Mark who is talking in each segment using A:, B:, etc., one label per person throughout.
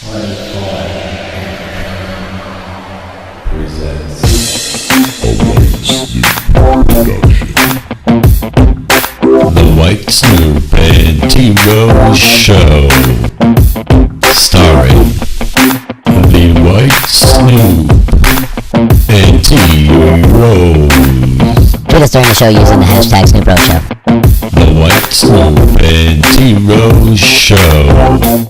A: The White Snoop and T-Rose Show, starring the White Snoop and T-Rose.
B: Tweet us during the show using the hashtag SnoopRose Show.
A: The White Snoop and T-Rose Show.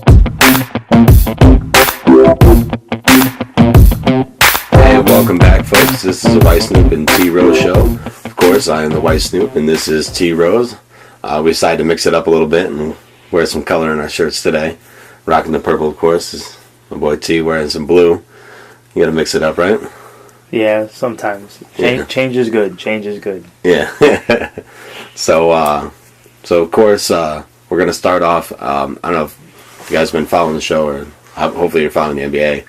C: Hey, welcome back, folks. This is the White Snoop and T-Rose Show. Of course, I am the White Snoop, and this is T-Rose. We decided to mix it up a little bit and wear some color in our shirts today. Rocking the purple, of course, is my boy T wearing some blue. You gotta mix it up, right?
D: Yeah, sometimes. Change is good. Change is good.
C: Yeah. So of course, we're going to start off. I don't know if you guys have been following the show, or hopefully you're following the NBA.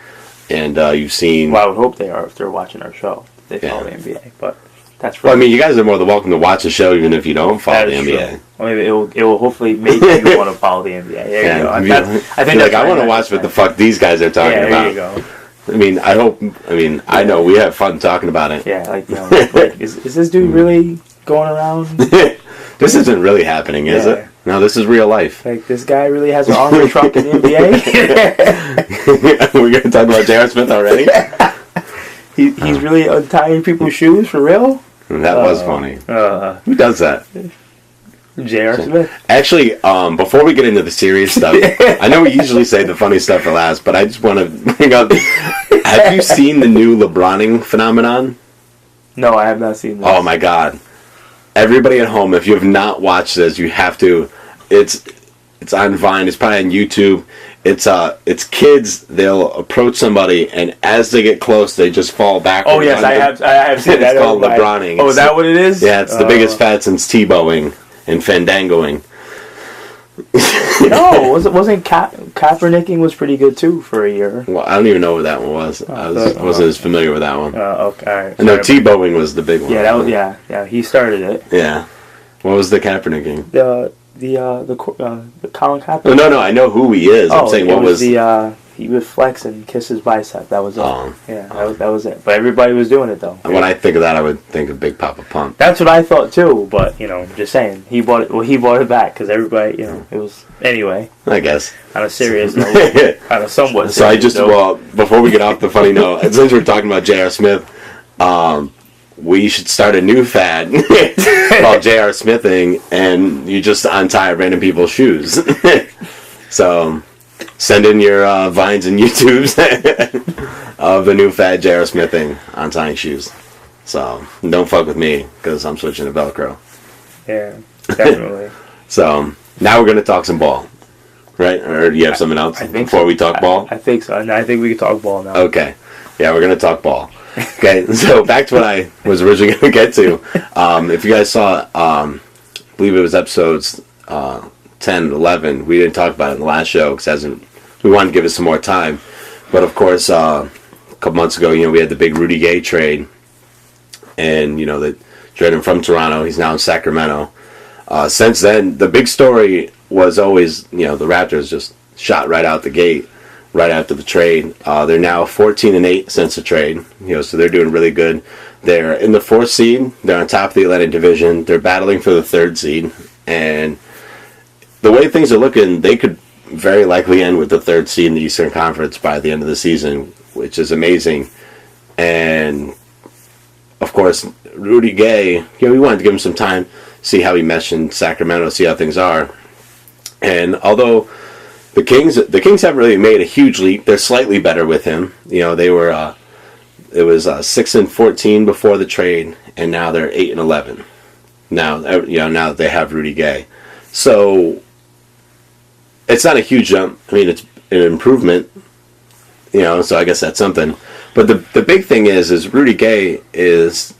C: And you've seen...
D: Well, I would hope they are if they're watching our show. They follow the NBA. But that's
C: well, I mean, you guys are more than welcome to watch the show even if you don't follow the NBA.
D: True. Well, maybe it will hopefully make you want to follow the NBA. There you go.
C: I think I want to watch what the fuck these guys are talking about.
D: There you go.
C: I know we have fun talking about it.
D: Yeah, is this dude really going around?
C: This isn't really happening, is it? No, this is real life.
D: Like, this guy really has an armored truck in the NBA?
C: We're going to talk about J.R. Smith already?
D: He's really untying people's shoes, for real?
C: That was funny. Who does that?
D: J.R. Smith.
C: Actually, before we get into the serious stuff, I know we usually say the funny stuff for last, but I just want to bring up, have you seen the new LeBroning phenomenon?
D: No, I have not seen this.
C: Oh my god. Everybody at home, if you have not watched this, you have to. It's on Vine, it's probably on YouTube. It's kids, they'll approach somebody, and as they get close, they just fall backwards.
D: Oh yes, I have seen that.
C: It's called LeBroning.
D: Oh, is that what it is?
C: Yeah, it's the biggest fad since Tebowing and Fandangoing.
D: No, wasn't Kaepernicking was pretty good too for a year.
C: Well, I don't even know what that one was. I wasn't as familiar with that one.
D: Okay, all right.
C: I know Tebowing was the big one.
D: Yeah, that was yeah. He started it.
C: Yeah. What was the Kaepernicking?
D: The Colin Kaepernick.
C: No, I know who he is. I'm saying what was
D: the he would flex and kiss his bicep. That was it. That was it. But everybody was doing it though.
C: When I think of that, I would think of Big Papa Pump.
D: That's what I thought too. But just saying, he bought it. Well, he bought it back because everybody, it was anyway.
C: I guess
D: on a serious note, on a somewhat.
C: So before we get off the funny note, since we're talking about J.R. Smith, we should start a new fad called J.R. Smithing, and you just untie random people's shoes. So send in your Vines and YouTubes of the new fad J.R. Smithing, untying shoes. So don't fuck with me, because I'm switching to Velcro.
D: Yeah, definitely.
C: So now we're going to talk some ball, right? Or do you have something else before we talk ball?
D: I think so. I think we can talk ball now.
C: Okay. Yeah, we're going to talk ball. Okay, so back to what I was originally going to get to. If you guys saw, I believe it was episodes 10, 11. We didn't talk about it in the last show because we wanted to give it some more time. But of course, a couple months ago, we had the big Rudy Gay trade, and they traded him from Toronto. He's now in Sacramento. Since then, the big story was always the Raptors just shot right out the gate. Right after the trade. They're now 14-8 since the trade. So they're doing really good. They're in the 4th seed. They're on top of the Atlantic Division. They're battling for the 3rd seed. And the way things are looking, they could very likely end with the 3rd seed in the Eastern Conference by the end of the season, which is amazing. And, of course, Rudy Gay, we wanted to give him some time, see how he meshed in Sacramento, see how things are. And although The Kings haven't really made a huge leap. They're slightly better with him. They were it was 6-14 before the trade, and now they're 8-11. Now now that they have Rudy Gay, so it's not a huge jump. I mean, it's an improvement. So I guess that's something. But the big thing is Rudy Gay is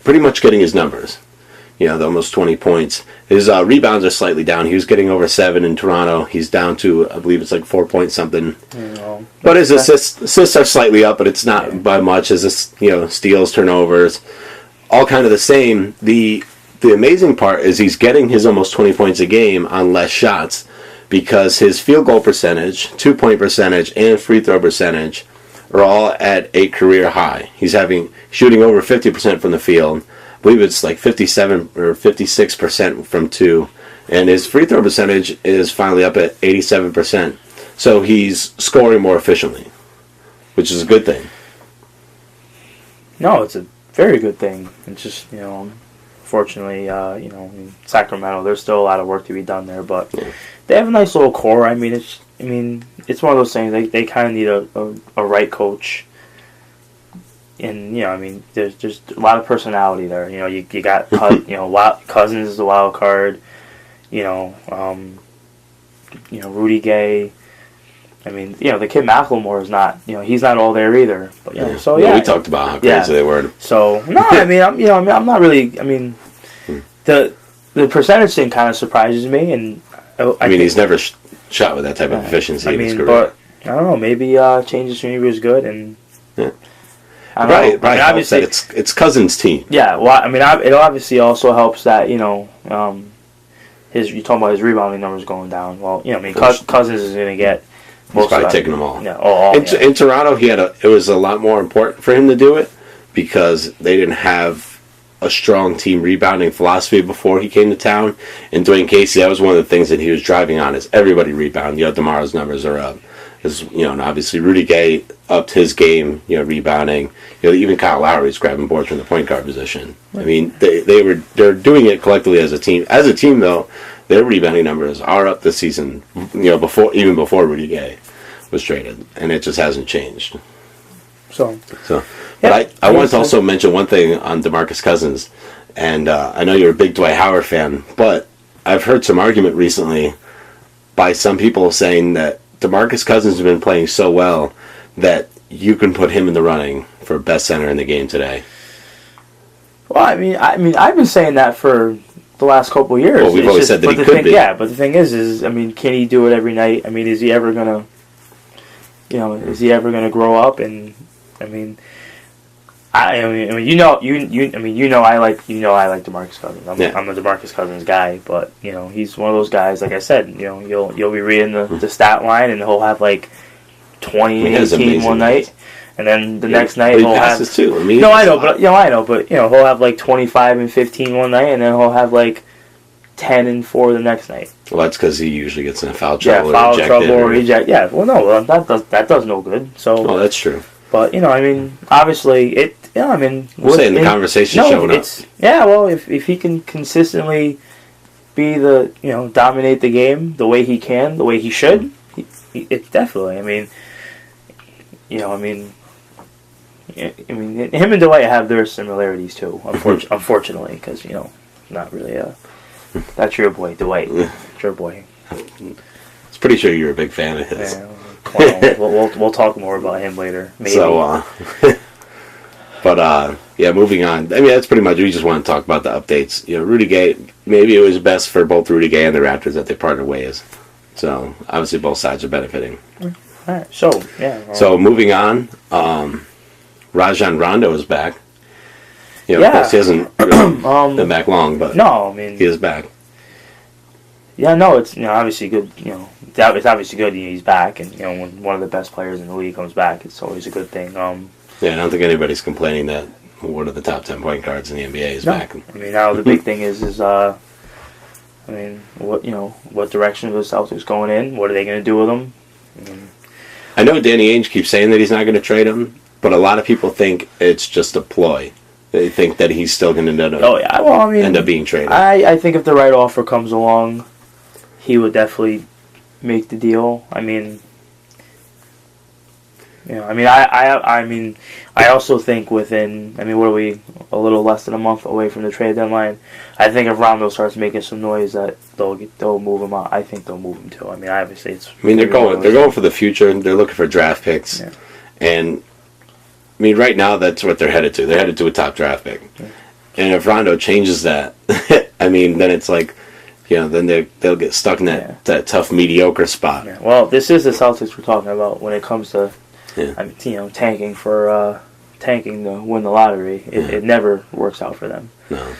C: pretty much getting his numbers. The almost 20 points. His rebounds are slightly down. He was getting over 7 in Toronto. He's down to, I believe it's like 4 point something. But his assists are slightly up, but it's not by much. His steals, turnovers, all kind of the same. The amazing part is he's getting his almost 20 points a game on less shots, because his field goal percentage, 2-point percentage, and free throw percentage are all at a career high. He's shooting over 50% from the field. I believe it's like 57 or 56% from 2. And his free throw percentage is finally up at 87%. So he's scoring more efficiently, which is a good thing.
D: No, it's a very good thing. It's just, fortunately, in Sacramento, there's still a lot of work to be done there, but they have a nice little core. I mean, it's one of those things. They kind of need a right coach, and there's just a lot of personality there. You got Cousins is the wild card. Rudy Gay. The kid McLemore is not. He's not all there either. But we
C: talked about how crazy they were.
D: So no, I'm not really. The percentage thing kind of surprises me, and I mean
C: he's never shot with that type of efficiency in his career.
D: But I don't know. Maybe change of scenery was good, and I don't know.
C: Obviously, it's Cousins' team.
D: Yeah, well, it obviously also helps that you're talking about his rebounding numbers going down. Well, Cousins is going to get.
C: He's probably taking them all.
D: Yeah,
C: in Toronto, it was a lot more important for him to do it because they didn't have a strong team rebounding philosophy before he came to town. And Dwayne Casey, that was one of the things that he was driving on is everybody rebound. DeMar's numbers are up. And obviously Rudy Gay upped his game, rebounding. Even Kyle Lowry's grabbing boards from the point guard position. I mean, they're doing it collectively as a team. As a team, though, their rebounding numbers are up this season. Before Rudy Gay was traded, and it just hasn't changed. But I want to also mention one thing on DeMarcus Cousins, and I know you're a big Dwight Howard fan, but I've heard some argument recently by some people saying that DeMarcus Cousins has been playing so well that you can put him in the running for best center in the game today.
D: Well, I've been saying that for the last couple of years.
C: Well, we've always said that he could be.
D: Yeah, but the thing is, can he do it every night? Is he ever gonna, grow up? And I like DeMarcus Cousins. I'm a DeMarcus Cousins guy, but he's one of those guys. Like I said, you'll be reading the stat line, and he'll have like 20 and 18 one night, and then the next night he'll have
C: too.
D: I know, but he'll have like 25 and 15 one night, and then he'll have like 10 and 4 the next night.
C: Well, that's because he usually gets in foul trouble.
D: Yeah, foul trouble or reject. Yeah, well, no, that does no good. So.
C: Oh, that's true.
D: But obviously it.
C: We're saying the conversation showing up.
D: Yeah, well, if he can consistently be dominate the game the way he can, the way he should, it's definitely. Him and Dwight have their similarities too. Unfortunately, because not really that's your boy, Dwight. It's your boy.
C: It's pretty sure you're a big fan of his.
D: Yeah, we'll talk more about him later. Maybe.
C: So, moving on. That's pretty much. We just want to talk about the updates. Rudy Gay. Maybe it was best for both Rudy Gay and the Raptors that they parted ways. So obviously both sides are benefiting.
D: All right. So yeah.
C: So moving on. Rajon Rondo is back. Of course he hasn't really been back long, but he is back.
D: Yeah, no, it's obviously good. It's obviously good he's back, and when one of the best players in the league comes back, it's always a good thing.
C: I don't think anybody's complaining that one of the top 10 point guards in the NBA is back.
D: Now the big thing is what direction are the Celtics going in? What are they going to do with him?
C: I know Danny Ainge keeps saying that he's not going to trade him, but a lot of people think it's just a ploy. They think that he's still going to end up being traded.
D: I think if the right offer comes along, he would definitely make the deal. I also think within, what are we, a little less than a month away from the trade deadline? I think if Rondo starts making some noise, that they'll move him out. I think they'll move him too. Obviously it's.
C: They're going for the future. They're looking for draft picks, and right now that's what they're headed to. They're headed to a top draft pick, and if Rondo changes that, then it's like. Then they'll get stuck in that tough mediocre spot.
D: Yeah. Well, this is the Celtics we're talking about when it comes to, tanking tanking to win the lottery. It never works out for them.
C: No.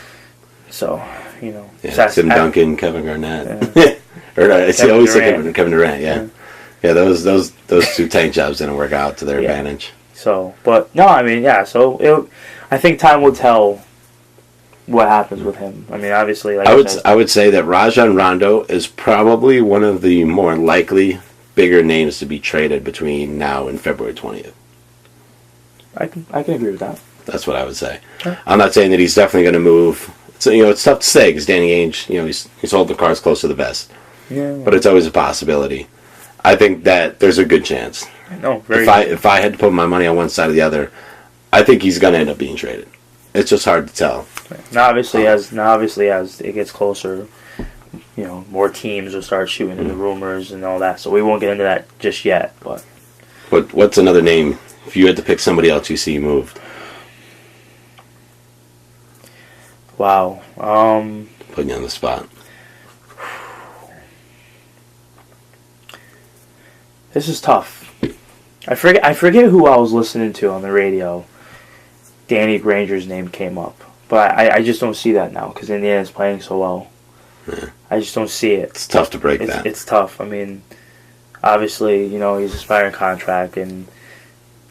D: So
C: Tim Duncan, Kevin Garnett. Or I
D: Kevin
C: always
D: Durant.
C: think of Kevin Durant. Yeah. Those two tank jobs didn't work out to their advantage.
D: So, but no, I mean, yeah. So I think time will tell what happens with him. I mean, obviously, like
C: I would say that Rajon Rondo is probably one of the more likely bigger names to be traded between now and February 20th.
D: I can agree with that.
C: That's what I would say. Sure. I'm not saying that he's definitely going to move. So, it's tough to say because Danny Ainge, he's holding the cards close to the vest.
D: Yeah.
C: But it's always a possibility. I think that there's a good chance.
D: No, very.
C: If I had to put my money on one side or the other, I think he's going to end up being traded. It's just hard to tell.
D: Now, obviously, as it gets closer, more teams will start shooting into rumors and all that. So we won't get into that just yet. But
C: what's another name? If you had to pick somebody else you see moved.
D: Wow.
C: Putting you on the spot.
D: This is tough. I forget who I was listening to on the radio. Danny Granger's name came up. But I just don't see that now because Indiana's playing so well.
C: Yeah.
D: I just don't see it.
C: It's tough to break that.
D: It's tough. I mean, obviously, he's an expiring contract, and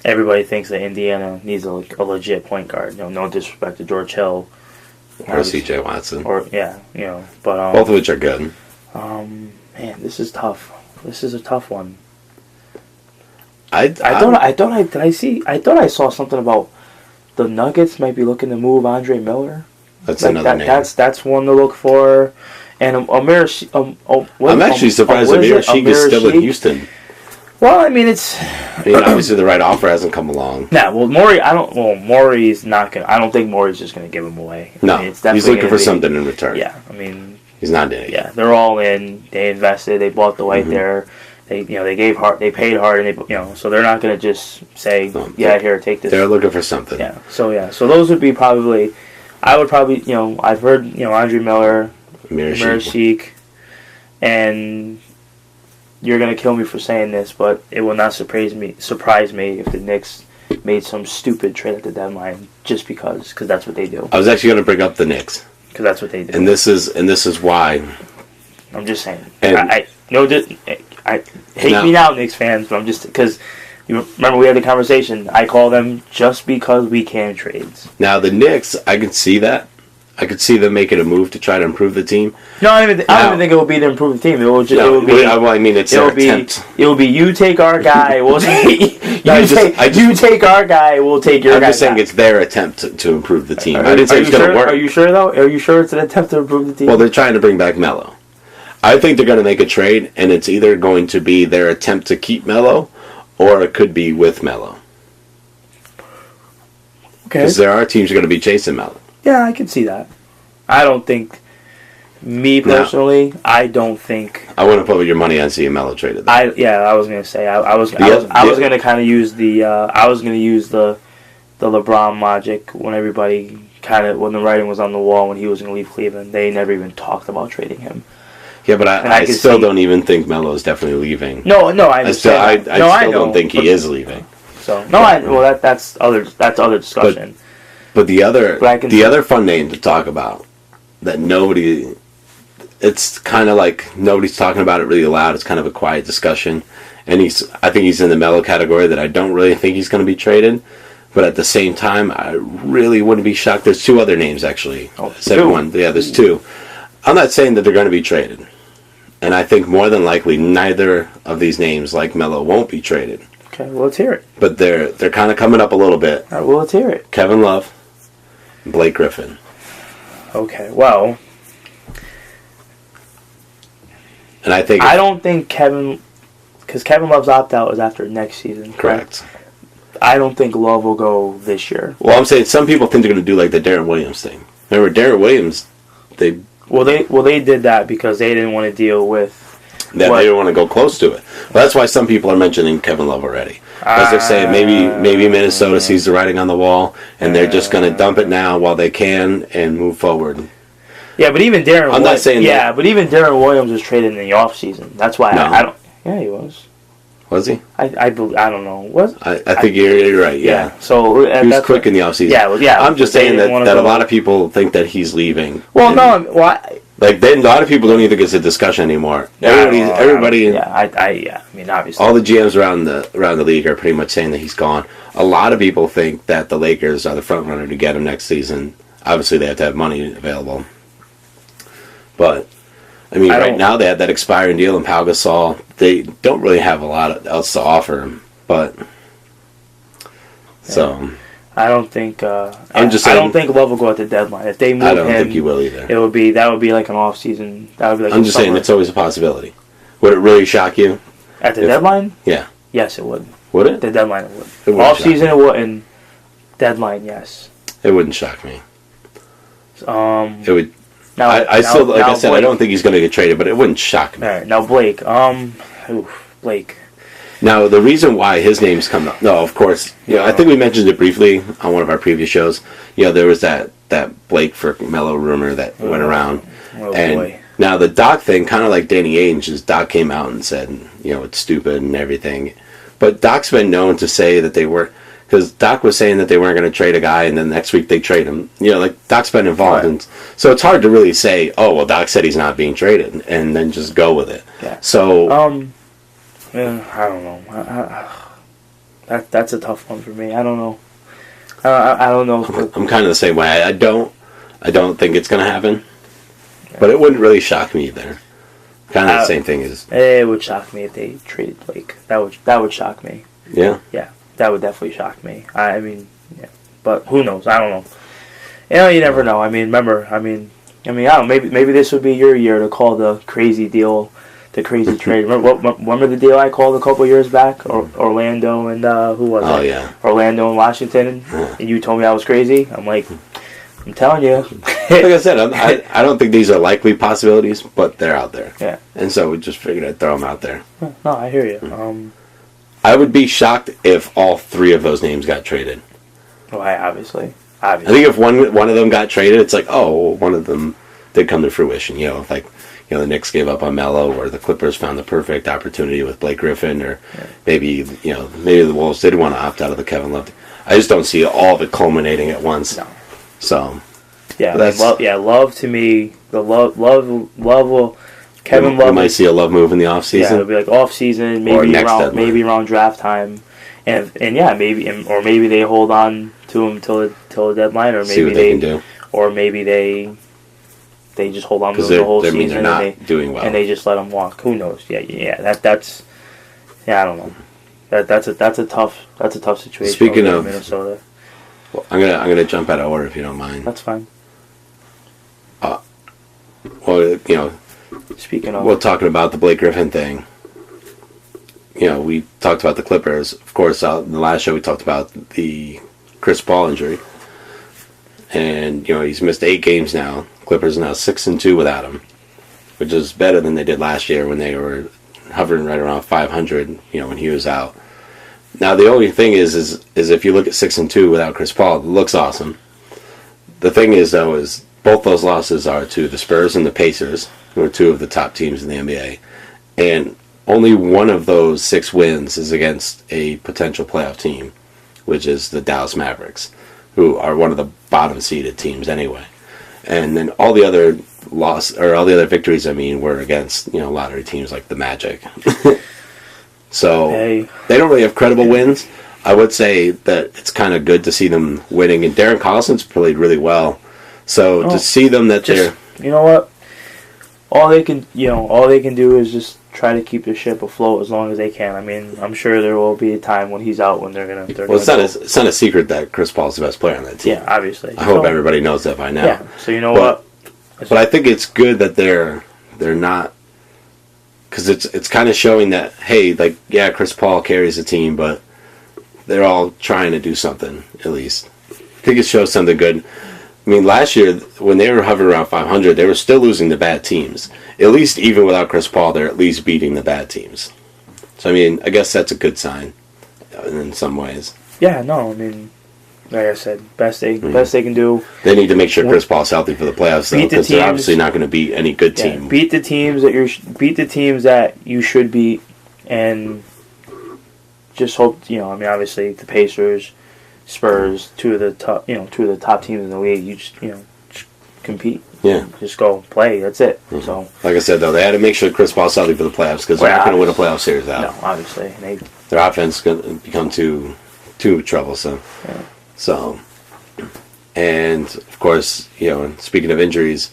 D: everybody thinks that Indiana needs a legit point guard. No disrespect to George Hill.
C: Or C.J. Watson.
D: But
C: both of which are good.
D: Man, this is tough. This is a tough one.
C: I
D: thought I saw something about the Nuggets might be looking to move Andre Miller.
C: That's another name.
D: That's one to look for. And Amir.
C: I'm actually surprised Amir Sheik is still in Houston.
D: Well, I mean,
C: obviously the right offer hasn't come along.
D: Yeah, well, Maury's not gonna. I don't think Maury's just gonna give him away.
C: No,
D: he's
C: looking for something in return.
D: Yeah, I mean,
C: he's not in it.
D: Yeah, they're all in. They invested. They bought the White there. They gave hard. They paid hard, and they so they're not gonna just say, here, take this.
C: They're looking for something.
D: Yeah. So those would be probably. I would probably I've heard Andre Miller, Amir Sheik, and. You're gonna kill me for saying this, but it will not surprise me if the Knicks made some stupid trade at the deadline just because that's what they do.
C: I was actually gonna bring up the Knicks
D: because that's what they do,
C: and this is why.
D: I'm just saying.
C: And
D: I hate me now, Knicks fans, but I'm just because you remember we had the conversation. I call them just because we can trades.
C: Now the Knicks, I can see that. I could see them making a move to try to improve the team.
D: No, I don't even think it will be to improve the team. It will be.
C: I mean, it's their attempt.
D: It will be you take our guy. We'll take you take our guy. We'll take your guy.
C: I'm just saying it's their attempt to improve the team.
D: I
C: didn't say it's going to work.
D: Are you sure though? Are you sure it's an attempt to improve the team?
C: Well, they're trying to bring back Melo. I think they're going to make a trade, and it's either going to be their attempt to keep Melo, or it could be with Melo. Okay. Because there are teams who are going to be chasing Melo.
D: Yeah, I can see that. I don't think, me personally, I don't think.
C: I wouldn't put your money on seeing Melo traded.
D: I was gonna say I was gonna kind of use the LeBron logic when when the writing was on the wall when he was gonna leave Cleveland. They never even talked about trading him.
C: Yeah, but I still don't even think Melo is definitely leaving.
D: No, I still
C: don't think he is leaving.
D: So that's other discussion.
C: But the other fun name to talk about that it's kind of like nobody's talking about it really loud. It's kind of a quiet discussion, and I think he's in the Melo category that I don't really think he's going to be traded. But at the same time, I really wouldn't be shocked. There's two other names actually. There's two. I'm not saying that they're going to be traded, and I think more than likely neither of these names, like Melo, won't be traded.
D: Okay, well, let's hear it.
C: But they're kind of coming up a little bit.
D: All right, well, let's hear it.
C: Kevin Love, Blake Griffin.
D: Okay, well,
C: and I
D: don't think because Kevin Love's opt-out is after next season.
C: Correct.
D: I don't think Love will go this year.
C: Well, I'm saying some people think they're going to do like the Darren Williams thing. Remember, Darren Williams, they
D: did that because they didn't want to deal with
C: that. They didn't want to go close to it. Well, that's why some people are mentioning Kevin Love already. Because they're saying maybe Minnesota sees the writing on the wall and they're just going to dump it now while they can and move forward.
D: Yeah, but even Darren.
C: I'm not saying that.
D: Yeah, but even Darren Williams was traded in the offseason. That's why I don't. Yeah, he was.
C: Was he?
D: I don't know.
C: I think you're right. Yeah.
D: So
C: he was quick in the offseason.
D: Yeah.
C: I'm just saying that a lot of people think that he's leaving.
D: Well,
C: Like, then a lot of people don't even think it's a discussion anymore. Everybody.
D: Yeah, I mean, obviously,
C: all the GMs around the league are pretty much saying that he's gone. A lot of people think that the Lakers are the front runner to get him next season. Obviously, they have to have money available. But I mean, right now they have that expiring deal in Pau Gasol. They don't really have a lot else to offer him. But so.
D: I don't think.
C: I'm just saying,
D: I don't think Love will go at the deadline. If they move him,
C: I don't think he will either.
D: That would be like an off season. That would be like.
C: I'm just saying it's always a possibility. Would it really shock you?
D: At the deadline?
C: Yeah.
D: Yes, it would.
C: Would it?
D: The deadline, it would. Off season, it wouldn't. Deadline, yes.
C: It wouldn't shock me. It would.
D: Now,
C: I still, like I said,
D: Blake,
C: I don't think he's going to get traded, but it wouldn't shock me.
D: All right, now Blake. Blake.
C: Now, the reason why his name's come up, no, of course, I think we mentioned it briefly on one of our previous shows. There was that Blake for Melo rumor that went around. And
D: boy.
C: Now the Doc thing, kind of like Danny Ainge, Doc came out and said, it's stupid and everything. But Doc's been known to say that they were, because Doc was saying that they weren't going to trade a guy, and then next week they trade him. Like, Doc's been involved. And so it's hard to really say, oh, well, Doc said he's not being traded, and then just go with it.
D: Yeah.
C: So...
D: Yeah, I don't know. That's a tough one for me. I don't know. I don't know.
C: I'm kind of the same way. I don't think it's going to happen, but it wouldn't really shock me either. Kind of the same thing as.
D: It would shock me if they traded Blake. That would shock me.
C: Yeah.
D: Yeah, that would definitely shock me. I mean, yeah, but who knows? I don't know. You never know. I mean, remember. I mean, I don't. Maybe this would be your year to call the crazy deal. The crazy trade. Remember the deal I called a couple years back? Orlando and who was it?
C: Oh, yeah.
D: Orlando and Washington.
C: Yeah.
D: And you told me I was crazy. I'm like, I'm telling you.
C: Like I said, I don't think these are likely possibilities, but they're out there.
D: Yeah.
C: And so we just figured I'd throw them out there.
D: No, I hear you.
C: I would be shocked if all three of those names got traded.
D: Well, obviously.
C: I think if one of them got traded, it's like, oh, one of them did come to fruition. The Knicks gave up on Melo, or the Clippers found the perfect opportunity with Blake Griffin, or maybe the Wolves did want to opt out of the Kevin Love. I just don't see all of it culminating at once.
D: No.
C: So
D: yeah, Love to me, the Love will. Kevin Love.
C: We might see a Love move in the offseason. Yeah,
D: it'll be like off season, maybe around draft time, and maybe they hold on to him till the deadline, or maybe
C: see what they can do,
D: or maybe they just hold on to him the whole season,
C: they're not doing well,
D: and they just let him walk. Who knows? That's I don't know. That's a tough situation.
C: Speaking of
D: Minnesota,
C: well, I'm gonna jump out of order if you don't mind.
D: That's fine. Speaking of,
C: we're talking about the Blake Griffin thing. We talked about the Clippers. Of course, in the last show we talked about the Chris Paul injury, and he's missed 8 games now. Clippers are now 6-2 without him, which is better than they did last year when they were hovering right around 500. When he was out. Now the only thing is if you look at 6-2 without Chris Paul, it looks awesome. The thing is though is both those losses are to the Spurs and the Pacers, who are 2 of the top teams in the NBA, and only one of those 6 wins is against a potential playoff team, which is the Dallas Mavericks, who are one of the bottom seeded teams anyway. And then all the other victories, were against lottery teams like the Magic. So they don't really have credible wins. I would say that it's kind of good to see them winning, and Darren Collison's played really well. So to see them they're,
D: you know what, all they can do is just try to keep the ship afloat as long as they can. I'm sure there will be a time when he's out when they're gonna.
C: It's not a secret that Chris Paul's the best player on that team.
D: Yeah, obviously.
C: I hope everybody knows that by now.
D: Yeah. So what?
C: But I think it's good that they're not, because it's kind of showing that Chris Paul carries the team, but they're all trying to do something at least. I think it shows something good. Last year, when they were hovering around 500, they were still losing to bad teams. At least, even without Chris Paul, they're at least beating the bad teams. So, I guess that's a good sign in some ways.
D: Yeah, no, like I said, best they can do.
C: They need to make sure Chris Paul's healthy for the playoffs, though, because they're obviously not going to beat any good team.
D: Beat the teams that you should beat, and just hope obviously the Pacers, Spurs, two of the top teams in the league. You just compete.
C: Yeah.
D: Just go play. That's it.
C: Mm-hmm.
D: So,
C: like I said, though, they had to make sure Chris Paul's healthy for the playoffs because they're not going to win a playoff series out.
D: No, obviously.
C: Their offense is going to become too troublesome.
D: Yeah.
C: So, and of course, and speaking of injuries,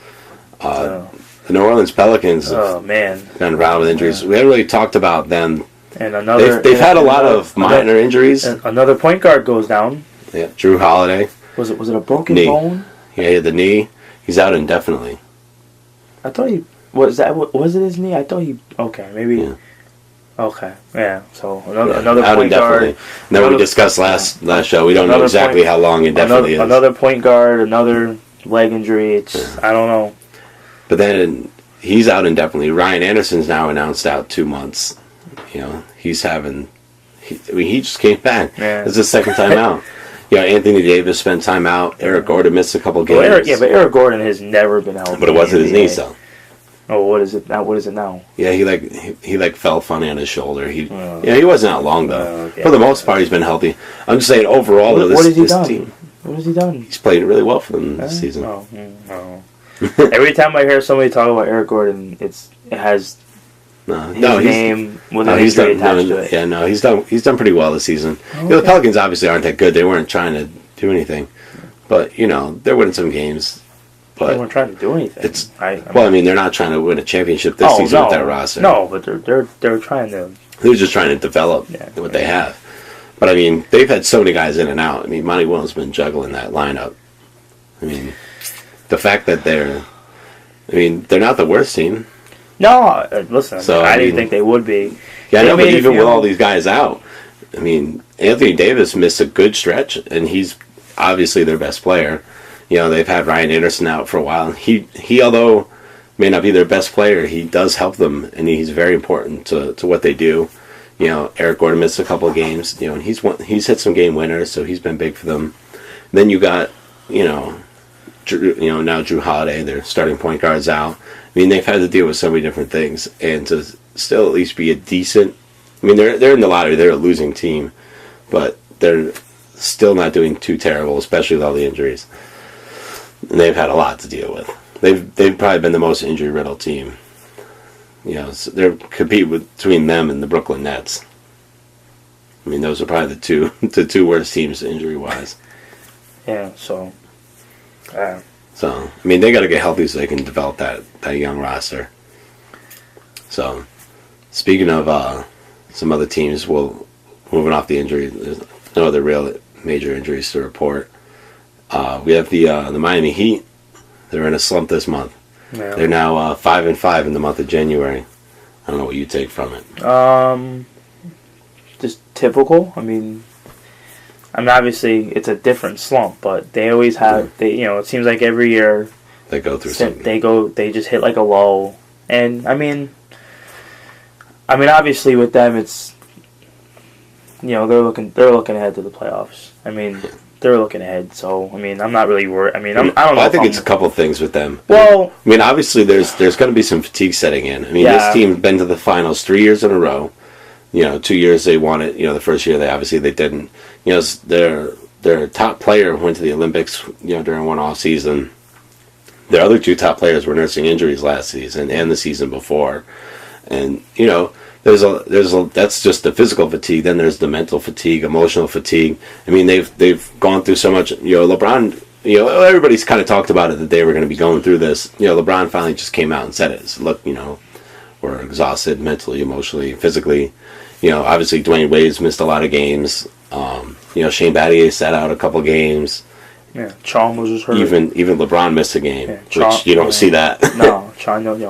C: the New Orleans Pelicans
D: have
C: been around with injuries. We haven't really talked about them.
D: And they've
C: had a lot of minor injuries.
D: Another point guard goes down.
C: Yeah, Drew Holiday.
D: Was it a broken
C: knee.
D: bone?
C: Yeah, he had the knee. He's out indefinitely.
D: I thought was it his knee? I thought okay, maybe.
C: Yeah.
D: Okay, yeah. So another
C: out
D: point guard.
C: Then we discussed last show. We don't know exactly how long indefinitely is.
D: Another point guard, another leg injury. I don't know.
C: But then he's out indefinitely. Ryan Anderson's now announced out 2 months. He's having. He just came back.
D: Yeah.
C: It's his second time out. Anthony Davis spent time out. Eric Gordon missed a couple games.
D: But Eric Gordon has never been healthy.
C: But it wasn't his knees, though.
D: Oh, what is it now? What is it now?
C: Yeah, he fell funny on his shoulder. He wasn't out long though.
D: Okay.
C: For the most part, he's been healthy. I'm just saying overall,
D: what has he done?
C: Team,
D: what has he done?
C: He's played really well for them this season.
D: No. Every time I hear somebody talk about Eric Gordon, it has his name with an injury attached to it.
C: Yeah, no, he's done pretty well this season.
D: Okay.
C: The Pelicans obviously aren't that good. They weren't trying to do anything, but they're winning some games. But
D: they weren't trying to do anything.
C: They're not trying to win a championship this season with that roster.
D: No, but they're trying to.
C: They're just trying to develop what they have. But they've had so many guys in and out. Monty Williams has been juggling that lineup. The fact that they're not the worst team.
D: No, listen.
C: So,
D: I didn't think they would be.
C: Yeah, I know, but even with all these guys out, Anthony Davis missed a good stretch, and he's obviously their best player. They've had Ryan Anderson out for a while. He although may not be their best player, he does help them, and he's very important to what they do. Eric Gordon missed a couple of games, and he's hit some game winners, so he's been big for them. Then you got, now Drew Holiday, their starting point guard's out. They've had to deal with so many different things, and to still at least be a decent. They're in the lottery. They're a losing team, but they're still not doing too terrible, especially with all the injuries. And they've had a lot to deal with. They've probably been the most injury riddled team. So they're compete between them and the Brooklyn Nets. Those are probably the two worst teams injury wise.
D: Yeah. So.
C: So they got to get healthy so they can develop that young roster. So, speaking of some other teams, moving off the injury, there's no other real major injuries to report. We have the Miami Heat. They're in a slump this month.
D: Yeah.
C: They're now 5-5 in the month of January. I don't know what you take from it.
D: Just typical. Obviously it's a different slump, but they always have. It seems like every year
C: they go through something.
D: They just hit like a lull, and obviously with them it's. They're looking ahead to the playoffs. They're looking ahead, so I'm not really worried. I don't know.
C: I think it's a couple things with them.
D: Well,
C: obviously there's going to be some fatigue setting in. This team's been to the finals 3 years in a row. 2 years they won it. The first year they didn't. Their top player went to the Olympics. During one off season. Their other two top players were nursing injuries last season and the season before, and that's just the physical fatigue. Then there's the mental fatigue, emotional fatigue. They've gone through so much. LeBron. Everybody's kind of talked about it that they were going to be going through this. LeBron finally just came out and said it. So, look, we're exhausted mentally, emotionally, physically. Obviously Dwayne Wade's missed a lot of games. Shane Battier sat out a couple games.
D: Yeah, Chalmers was hurt.
C: Even LeBron missed a game, which you don't see that.
D: No,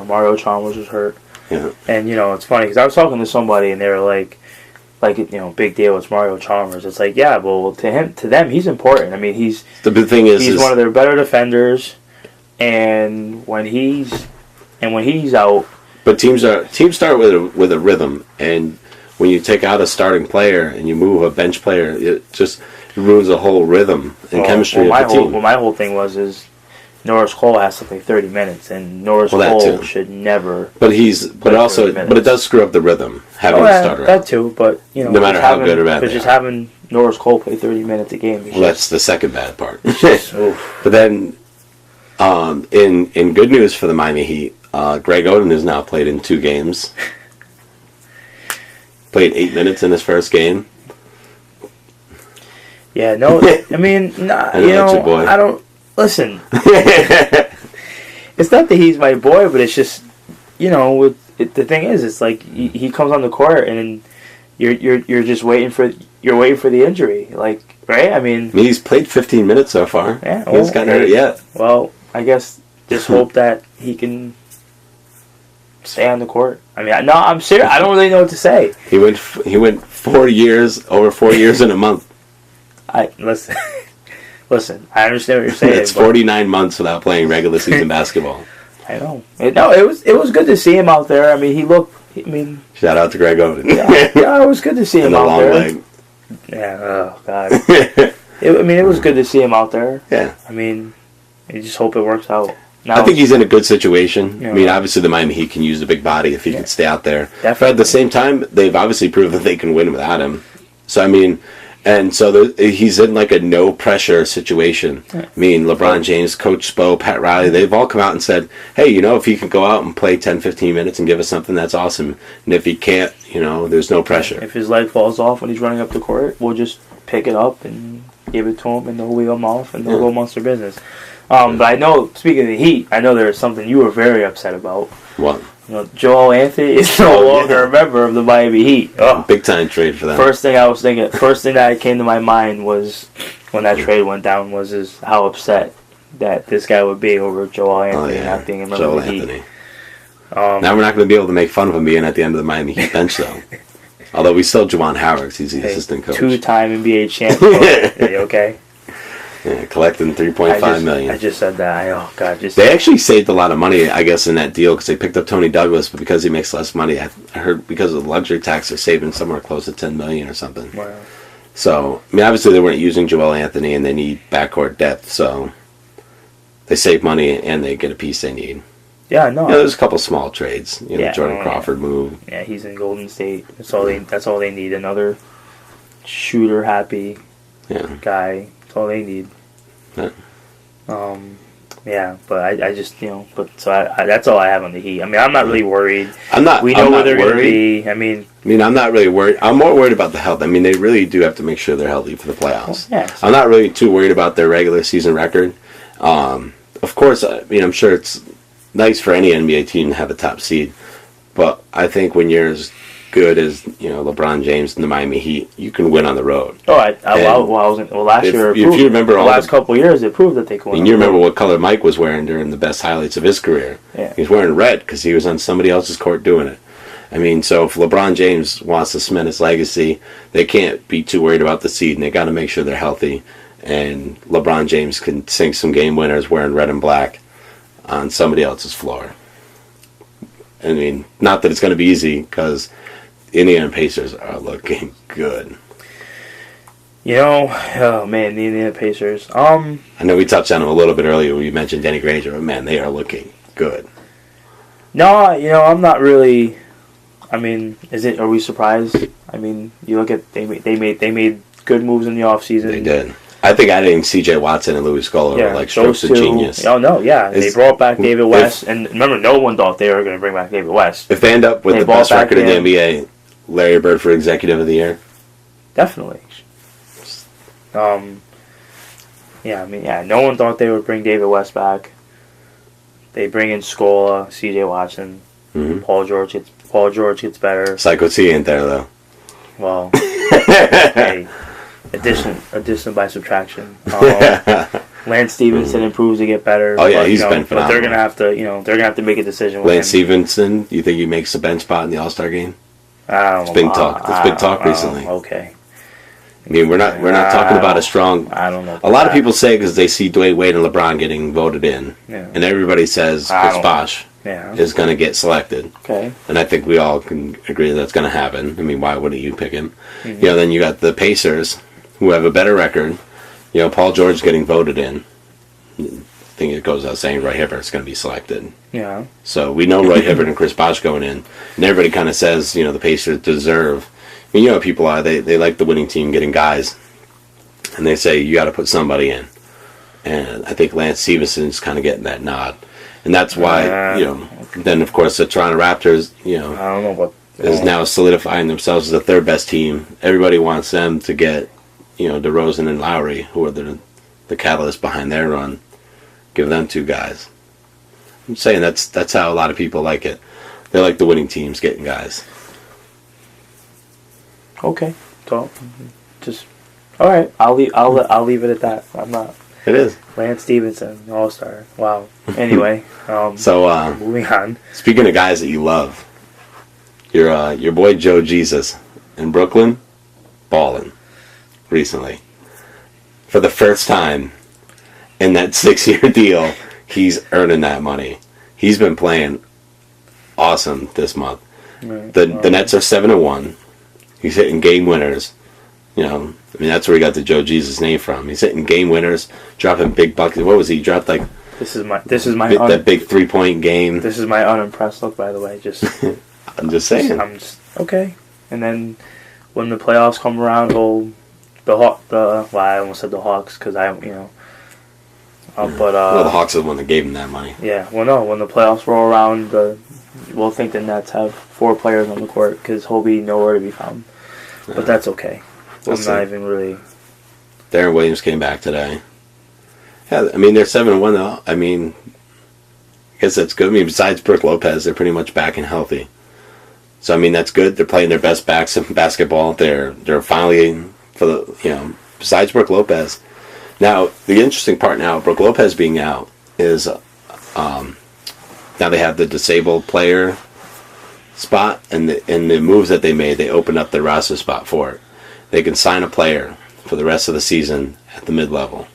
D: Mario Chalmers was hurt.
C: Yeah. And
D: it's funny because I was talking to somebody and they were like, big deal. It's Mario Chalmers. It's like, yeah, well, to them, he's important. He's
C: the big thing is
D: he's one of their better defenders, and when he's out.
C: But teams start with a rhythm, and when you take out a starting player and you move a bench player, it just ruins the whole rhythm and chemistry of the team.
D: My whole thing was Norris Cole has to play 30 minutes, and Norris Cole should never.
C: But it does screw up the rhythm having a starter.
D: That too, but
C: no matter how good or bad,
D: but just having Norris Cole play 30 minutes a game.
C: That's the second bad part. But then, In good news for the Miami Heat, Greg Oden has now played in 2 games. Played 8 minutes in his first game.
D: Yeah, no, I mean, nah,
C: I know that's your boy.
D: I don't listen. It's not that he's my boy, but it's just, the thing is, it's like he comes on the court and you're just waiting for the injury, like, right? I mean,
C: he's played 15 minutes so far.
D: Yeah,
C: he hasn't gotten hurt yet.
D: Well, I guess just hope that he can stay on the court. I mean, no, I'm serious. I don't really know what to say.
C: He went 4 years, over 4 years in a month.
D: Listen. I understand what you're saying.
C: It's 49 months without playing regular season basketball.
D: I know. It was good to see him out there. I mean, he looked. I mean,
C: shout out to Greg Oden.
D: yeah, it was good to see him
C: and
D: out
C: the long
D: there.
C: leg.
D: Yeah. Oh God. It was good to see him out there.
C: Yeah.
D: I mean, I just hope it works out. Now,
C: I think he's in a good situation. I mean, obviously the Miami Heat can use a big body if he can stay out there.
D: Definitely.
C: But at the same time, they've obviously proved that they can win without him. So, I mean, and so he's in like a no-pressure situation. I mean, LeBron James, Coach Spo, Pat Riley, they've all come out and said, hey, if he can go out and play 10, 15 minutes and give us something, that's awesome. And if he can't, there's no pressure.
D: If his leg falls off when he's running up the court, we'll just pick it up and give it to him, and they'll wheel him off, and they'll go amongst their business. But I know, speaking of the Heat, I know there was something you were very upset about.
C: What?
D: Joel Anthony is no longer a member of the Miami Heat. Oh.
C: Big time trade for them.
D: First thing that came to my mind was when that trade went down was how upset that this guy would be over Joel Anthony not being a member of the Heat. Now we're not going to be able to make fun of him being at the end of the Miami Heat bench, though. Although we still Dwight Howard, he's the assistant coach. 2-time NBA champion. Are you okay?
C: Yeah, collecting $3.5 million.
D: I just said that.
C: They actually saved a lot of money, I guess, in that deal because they picked up Tony Douglas, but because he makes less money, I heard because of the luxury tax, they're saving somewhere close to $10 million or something.
D: Wow.
C: So, I mean, obviously they weren't using Joel Anthony, and they need backcourt depth, so they save money and they get a piece they need.
D: Yeah, no.
C: There's a couple small trades. Jordan Crawford move.
D: Yeah, he's in Golden State. That's all they need. Another shooter happy guy. That's all they need.
C: Yeah.
D: But I just that's all I have on the Heat. I mean, I'm not really worried. We
C: I'm
D: know where
C: not
D: they're going to
C: worried.
D: be. I mean,
C: I'm not really worried. I'm more worried about the health. I mean, they really do have to make sure they're healthy for the playoffs. I'm not really too worried about their regular season record. Of course, I mean, I'm sure it's nice for any NBA team to have a top seed, but I think when you're as good as LeBron James and the Miami Heat, you can win on the road.
D: Last year,
C: if you remember,
D: the last couple of years, it proved that they could win.
C: And you remember what color Mike was wearing during the best highlights of his career?
D: Yeah.
C: He was wearing red because he was on somebody else's court doing it. I mean, so if LeBron James wants to cement his legacy, they can't be too worried about the seed, and they got to make sure they're healthy. And LeBron James can sink some game winners wearing red and black on somebody else's floor. I mean, not that it's going to be easy because Indiana Pacers are looking good.
D: Oh man, the Indiana Pacers.
C: I know we touched on them a little bit earlier when you mentioned Danny Granger, but man, they are looking good.
D: No, I'm not really. I mean, are we surprised? I mean, you look at they made good moves in the offseason.
C: They did. I think adding C.J. Watson and Louis Scola were like strokes of genius.
D: Oh no, yeah, they brought back David West, and remember, no one thought they were going to bring back David West.
C: If they end up with the best record in the NBA, Larry Bird for Executive of the Year.
D: Definitely. No one thought they would bring David West back. They bring in Scola, C.J. Watson, Paul George gets better.
C: Psycho T ain't there though.
D: Well, hey, addition by subtraction. Lance Stevenson improves to get better.
C: Oh yeah, he's been phenomenal.
D: But they're gonna have to make a decision.
C: Lance Stevenson, you think he makes a bench spot in the All-Star game? It's big talk. It's big talk recently.
D: Okay.
C: I mean, we're not talking about a strong.
D: I don't know.
C: A lot of people say because they see Dwayne Wade and LeBron getting voted in, and everybody says Chris Bosh is going to get selected.
D: Okay.
C: And I think we all can agree that's going to happen. I mean, why wouldn't you pick him? Then you got the Pacers, who have a better record. Paul George getting voted in. I think it goes without saying Roy Hibbert's going to be selected.
D: Yeah. So
C: we know Roy Hibbert and Chris Bosh going in, and everybody kind of says the Pacers deserve. I mean, how people are. They like the winning team getting guys, and they say you got to put somebody in. and I think Lance Stevenson's kind of getting that nod, and that's why Then of course the Toronto Raptors,
D: I don't know what
C: is now solidifying themselves as the third best team. Everybody wants them to get DeRozan and Lowry, who are the catalyst behind their run. Give them two guys. I'm saying that's how a lot of people like it. They like the winning teams getting guys.
D: Okay, so just all right. I'll leave it at that. I'm not.
C: It is
D: Lance Stevenson, All-Star. Wow. Anyway,
C: so
D: moving on.
C: Speaking of guys that you love, your boy Joe Jesus in Brooklyn, balling recently for the first time in that 6-year deal. He's earning that money. He's been playing awesome this month.
D: Right.
C: The Nets are 7-1. He's hitting game winners. That's where he got the Joe Jesus name from. He's hitting game winners, dropping big buckets. What was he? He dropped like
D: this is my
C: that big 3-point game.
D: This is my unimpressed look, by the way. Just
C: I'm just saying.
D: I'm just okay. And then when the playoffs come around, I almost said the Hawks because the
C: Hawks are the one that gave him that money.
D: Yeah, well, no, when the playoffs roll around, we'll think the Nets have 4 players on the court because he'll be nowhere to be found. But that's okay. I'm not even really.
C: Darren Williams came back today. Yeah, they're 7-1 though. I guess that's good. Besides Brook Lopez, they're pretty much back and healthy. So that's good. They're playing their best basketball. They're finally besides Brook Lopez. Now the interesting part now, Brook Lopez being out is now they have the disabled player spot, and the moves that they made, they opened up the roster spot for it. They can sign a player for the rest of the season at the mid-level.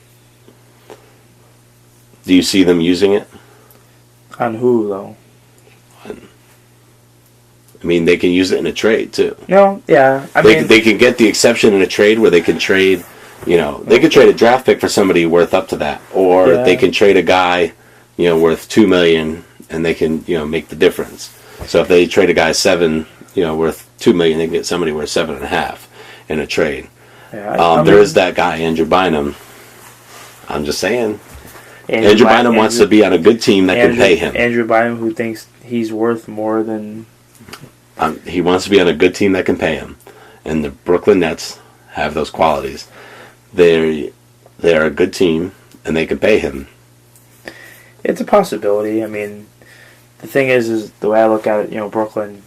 C: Do you see them using it?
D: On who, though?
C: They can use it in a trade, too.
D: No, yeah.
C: They can get the exception in a trade where they can trade, they could trade a draft pick for somebody worth up to that. Or they can trade a guy, worth $2 million, and they can, make the difference. So if they trade a guy worth $2 million, they can get somebody worth $7.5 in a trade.
D: Yeah,
C: there is that guy, Andrew Bynum. I'm just saying. Andrew Bynum wants to be on a good team that can pay him.
D: Andrew Bynum, who thinks he's worth more than...
C: he wants to be on a good team that can pay him. And the Brooklyn Nets have those qualities. They're a good team, and they can pay him.
D: It's a possibility. The thing is the way I look at it, Brooklyn,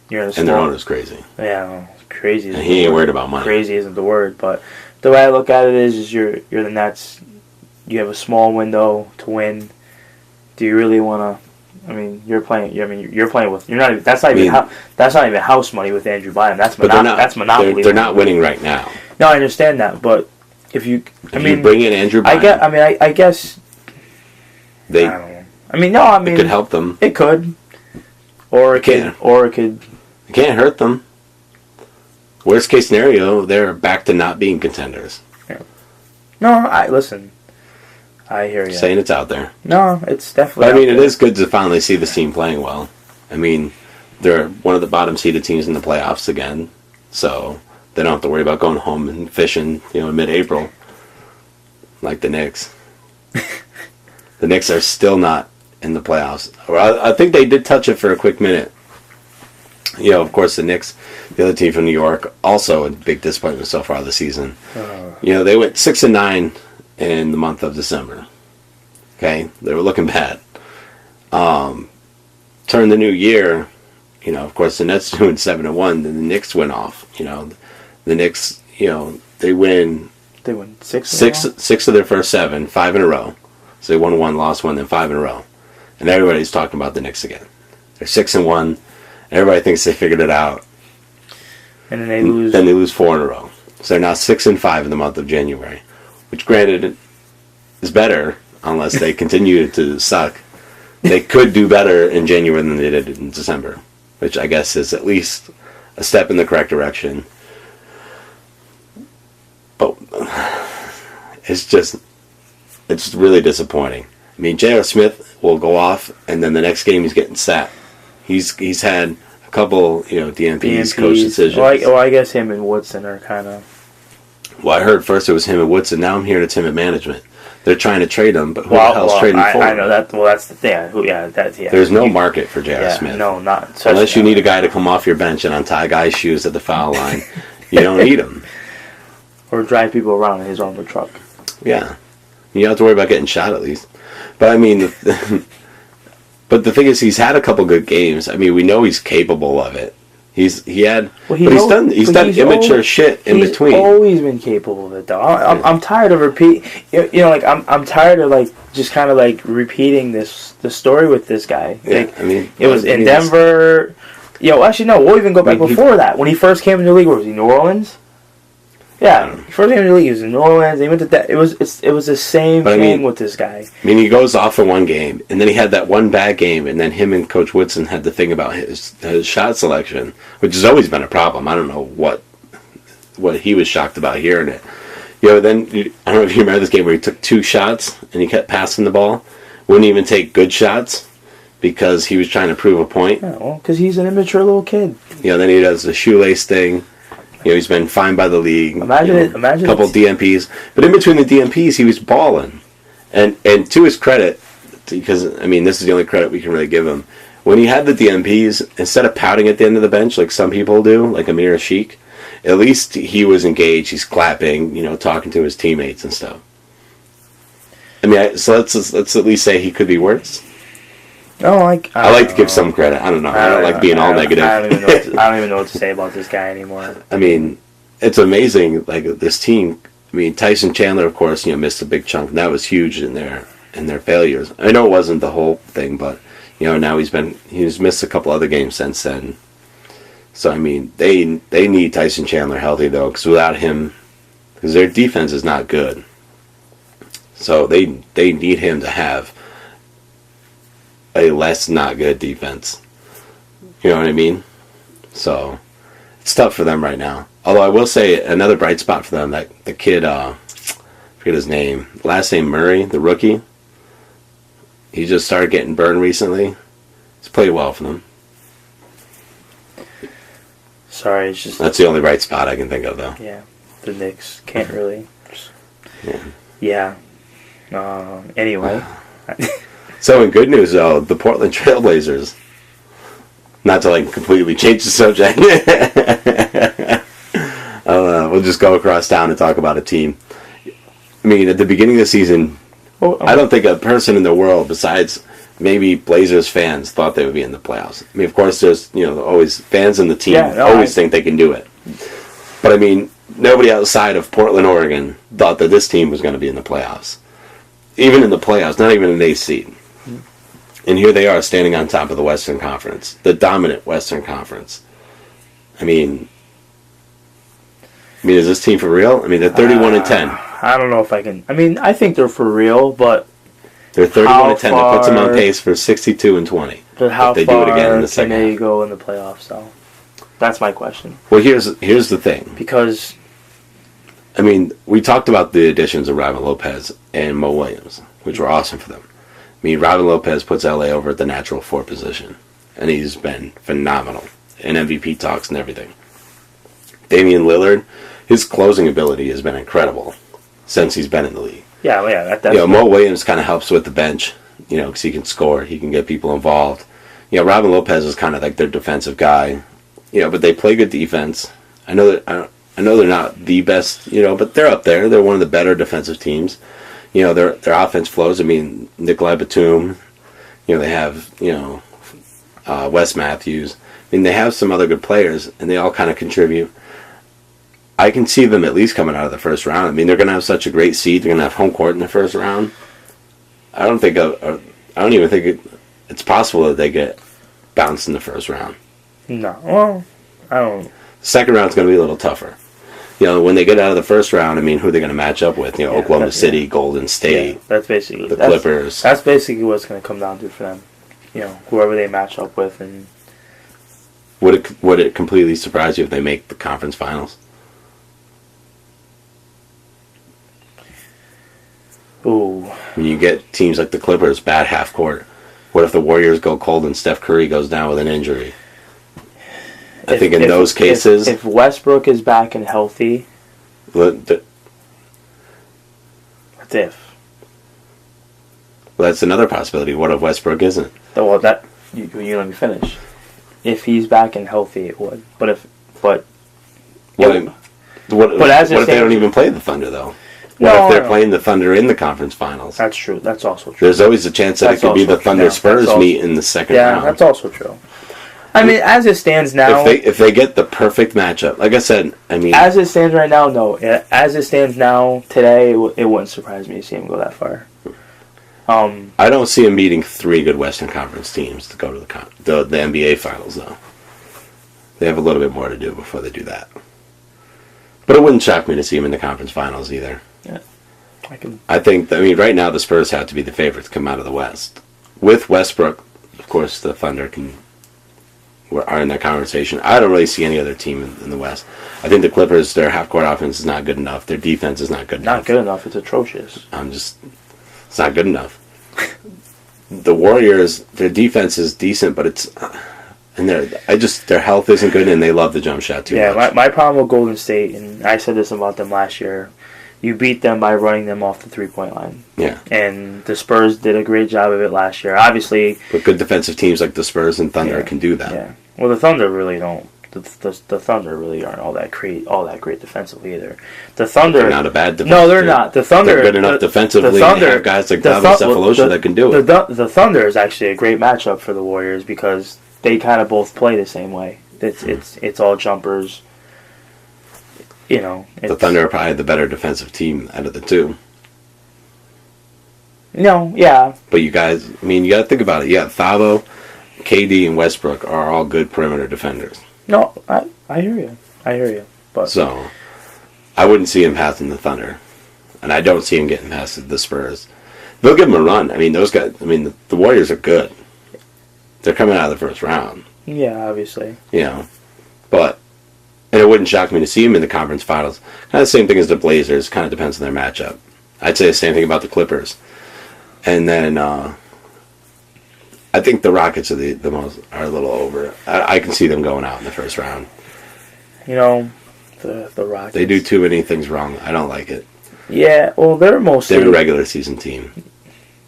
D: you're in a small...
C: And their owner's crazy.
D: Yeah, crazy.
C: And he ain't worried about money.
D: Crazy isn't the word, but the way I look at it is you're the Nets. You have a small window to win. Do you really want to? You're playing. You're playing with. You're not. Even, that's not even house money with Andrew Bynum. That's monopoly.
C: They're not winning right now.
D: No, I understand that, but if you
C: bring in Andrew Bynum,
D: I guess
C: they.
D: I don't know.
C: It could help them.
D: It could, or it could.
C: It can't hurt them. Worst case scenario, they're back to not being contenders.
D: Yeah. No, listen. I hear you.
C: Saying it's out there.
D: No, it's definitely.
C: But, it is good to finally see this team playing well. They're one of the bottom seeded teams in the playoffs again, so they don't have to worry about going home and fishing, in mid-April, like the Knicks. The Knicks are still not in the playoffs. I think they did touch it for a quick minute. Of course, the Knicks, the other team from New York, also a big disappointment so far this season. They went 6-9 in the month of December. Okay, they were looking bad. Turn the new year, of course, the Nets doing 7-1, then the Knicks went off. The Knicks, they win.
D: They win
C: six of their first 7, 5 in a row. So they won 1, lost 1, then 5 in a row, and everybody's talking about the Knicks again. They're 6-1. Everybody thinks they figured it out.
D: And then they lose.
C: Then they lose 4 in a row. So they're now 6-5 in the month of January, which, granted, is better unless they continue to suck. They could do better in January than they did in December, which I guess is at least a step in the correct direction. But it's really disappointing. J.R. Smith will go off, and then the next game he's getting sat. He's had a couple, DNPs, coach decisions.
D: Well, I guess him and Woodson are kind of
C: Well, I heard first it was him and Woodson. Now I'm hearing it's him and management. They're trying to trade him, but who the hell's trading for him?
D: I know that. Well, that's the thing.
C: There's no market for J.R. Smith.
D: No, not
C: unless you need a guy to come off your bench and untie guys' shoes at the foul line. You don't need him.
D: Or drive people around in his armored truck.
C: Yeah, you don't have to worry about getting shot at least. But I mean, but the thing is, he's had a couple good games. I mean, we know he's capable of it. He's done immature shit in between.
D: He's always been capable of it, though. I'm tired of I'm tired of just kind of repeating the story with this guy. It was in Denver. Actually no. We'll even go back before that. When he first came into the league, where was he? New Orleans. Yeah, he first came into the league. He was in New Orleans. He went to that. It was the same thing with this guy.
C: I mean, he goes off for one game, and then he had that one bad game, and then him and Coach Woodson had the thing about his shot selection, which has always been a problem. I don't know what he was shocked about hearing it. Then I don't know if you remember this game where he took 2 shots and he kept passing the ball, wouldn't even take good shots because he was trying to prove a point.
D: Yeah, well, because he's an immature little kid.
C: Then he does the shoelace thing. He's been fined by the league.
D: Imagine
C: a couple DMPs. But in between the DMPs, he was balling. And to his credit, because, I mean, this is the only credit we can really give him, when he had the DMPs, instead of pouting at the end of the bench like some people do, like Amir Sheik, at least he was engaged. He's clapping, talking to his teammates and stuff. I mean, so let's at least say he could be worse.
D: No,
C: I like to give some credit. I don't know. I don't like being all negative.
D: I don't even know what to say about this guy anymore.
C: I mean, it's amazing. This team. I mean, Tyson Chandler, of course, missed a big chunk, and that was huge in their failures. I know it wasn't the whole thing, but now he's missed a couple other games since then. So I mean, they need Tyson Chandler healthy though, because without him, because their defense is not good. So they need him to have a less not good defense. You know what I mean? So it's tough for them right now. Although I will say another bright spot for them, that the kid, forget his name, last name Murray, the rookie. He just started getting burned recently. He's played well for them.
D: Sorry, it's just...
C: That's the only bright spot I can think of, though.
D: Yeah, the Knicks can't really...
C: Yeah.
D: Anyway...
C: So in good news, though, the Portland Trailblazers, not to completely change the subject, we'll just go across town and talk about a team. I mean, at the beginning of the season, I don't think a person in the world besides maybe Blazers fans thought they would be in the playoffs. I mean, of course, there's always fans in the team think they can do it. But I mean, nobody outside of Portland, Oregon thought that this team was going to be in the playoffs. Even in the playoffs, not even an 8th seed. And here they are standing on top of the Western Conference, the dominant Western Conference. I mean, is this team for real? I mean, they're 31-10.
D: I don't know if I can. I mean, I think they're for real, but
C: they're 31-10. That puts them on pace for 62-20.
D: But how far do they go in the playoffs, though? That's my question.
C: Well, here's the thing.
D: Because,
C: I mean, we talked about the additions of Robin Lopez and Mo Williams, which were awesome for them. I mean, Robin Lopez puts LA over at the natural 4 position, and he's been phenomenal in MVP talks and everything. Damian Lillard, his closing ability has been incredible since he's been in the league.
D: Yeah, that's
C: Mo Williams kind of helps with the bench, because he can score, he can get people involved. Robin Lopez is kind of like their defensive guy, but they play good defense. I know they're not the best, but they're up there. They're one of the better defensive teams. Their offense flows. I mean, Nikolai Batum, they have, Wes Matthews. I mean, they have some other good players, and they all kind of contribute. I can see them at least coming out of the first round. I mean, they're going to have such a great seed. They're going to have home court in the first round. I don't even think it's possible that they get bounced in the first round.
D: No. Well, I don't.
C: Second round's going to be a little tougher. When they get out of the first round, I mean, who are they going to match up with? Oklahoma City, Golden State,
D: that's basically
C: the Clippers.
D: That's basically what it's going to come down to for them. Whoever they match up with. And
C: would it completely surprise you if they make the conference finals?
D: Ooh.
C: When you get teams like the Clippers, bad half court. What if the Warriors go cold and Steph Curry goes down with an injury? I think in those cases...
D: If Westbrook is back and healthy,
C: Well,
D: That's if.
C: that's another possibility. What if Westbrook isn't?
D: Well, you let me finish. If he's back and healthy, it would. But
C: What
D: as
C: if they don't even play the Thunder, though? What if they're playing the Thunder in the conference finals?
D: That's true. That's also true.
C: There's always a chance that it could be the Thunder-Spurs meet in the second round.
D: Yeah, that's also true. I mean, as it stands now...
C: If they get the perfect matchup, like I said, I mean...
D: As it stands right now, no. As it stands now, today, it wouldn't surprise me to see him go that far.
C: I don't see him beating 3 good Western Conference teams to go to the NBA Finals, though. They have a little bit more to do before they do that. But it wouldn't shock me to see him in the Conference Finals either.
D: Yeah,
C: I mean, right now the Spurs have to be the favorite to come out of the West. With Westbrook, of course, the Thunder are in that conversation. I don't really see any other team in the West. I think the Clippers, their half-court offense is not good enough. Their defense is not good enough.
D: Not good enough. It's atrocious.
C: It's not good enough. The Warriors, their defense is decent, but their health isn't good, and they love the jump shot too much.
D: Yeah, my problem with Golden State, and I said this about them last year, you beat them by running them off the three-point line.
C: Yeah.
D: And the Spurs did a great job of it last year. Obviously...
C: But good defensive teams like the Spurs and Thunder can do that.
D: Yeah. Well, the Thunder really don't. The Thunder really aren't all that great defensively either. The Thunder...
C: They're not a bad defense.
D: No, they're not. The Thunder...
C: They're good enough defensively. They have guys like David Cephalosha that can do it.
D: The Thunder is actually a great matchup for the Warriors because they kind of both play the same way. It's all jumpers. You know,
C: the Thunder are probably the better defensive team out of the two.
D: No, yeah.
C: But you guys, I mean, you got to think about it. Yeah, Thabo, KD, and Westbrook are all good perimeter defenders.
D: No, I hear you. But
C: so, I wouldn't see him passing the Thunder, and I don't see him getting past the Spurs. They'll give him a run. I mean, those guys. I mean, the Warriors are good. They're coming out of the first round.
D: Yeah, obviously.
C: You know, and it wouldn't shock me to see him in the conference finals. Kind of the same thing as the Blazers. Kind of depends on their matchup. I'd say the same thing about the Clippers. And then I think the Rockets are are a little over. I can see them going out in the first round.
D: You know, the Rockets.
C: They do too many things wrong. I don't like it.
D: Yeah, well, they're mostly...
C: They're a regular season team.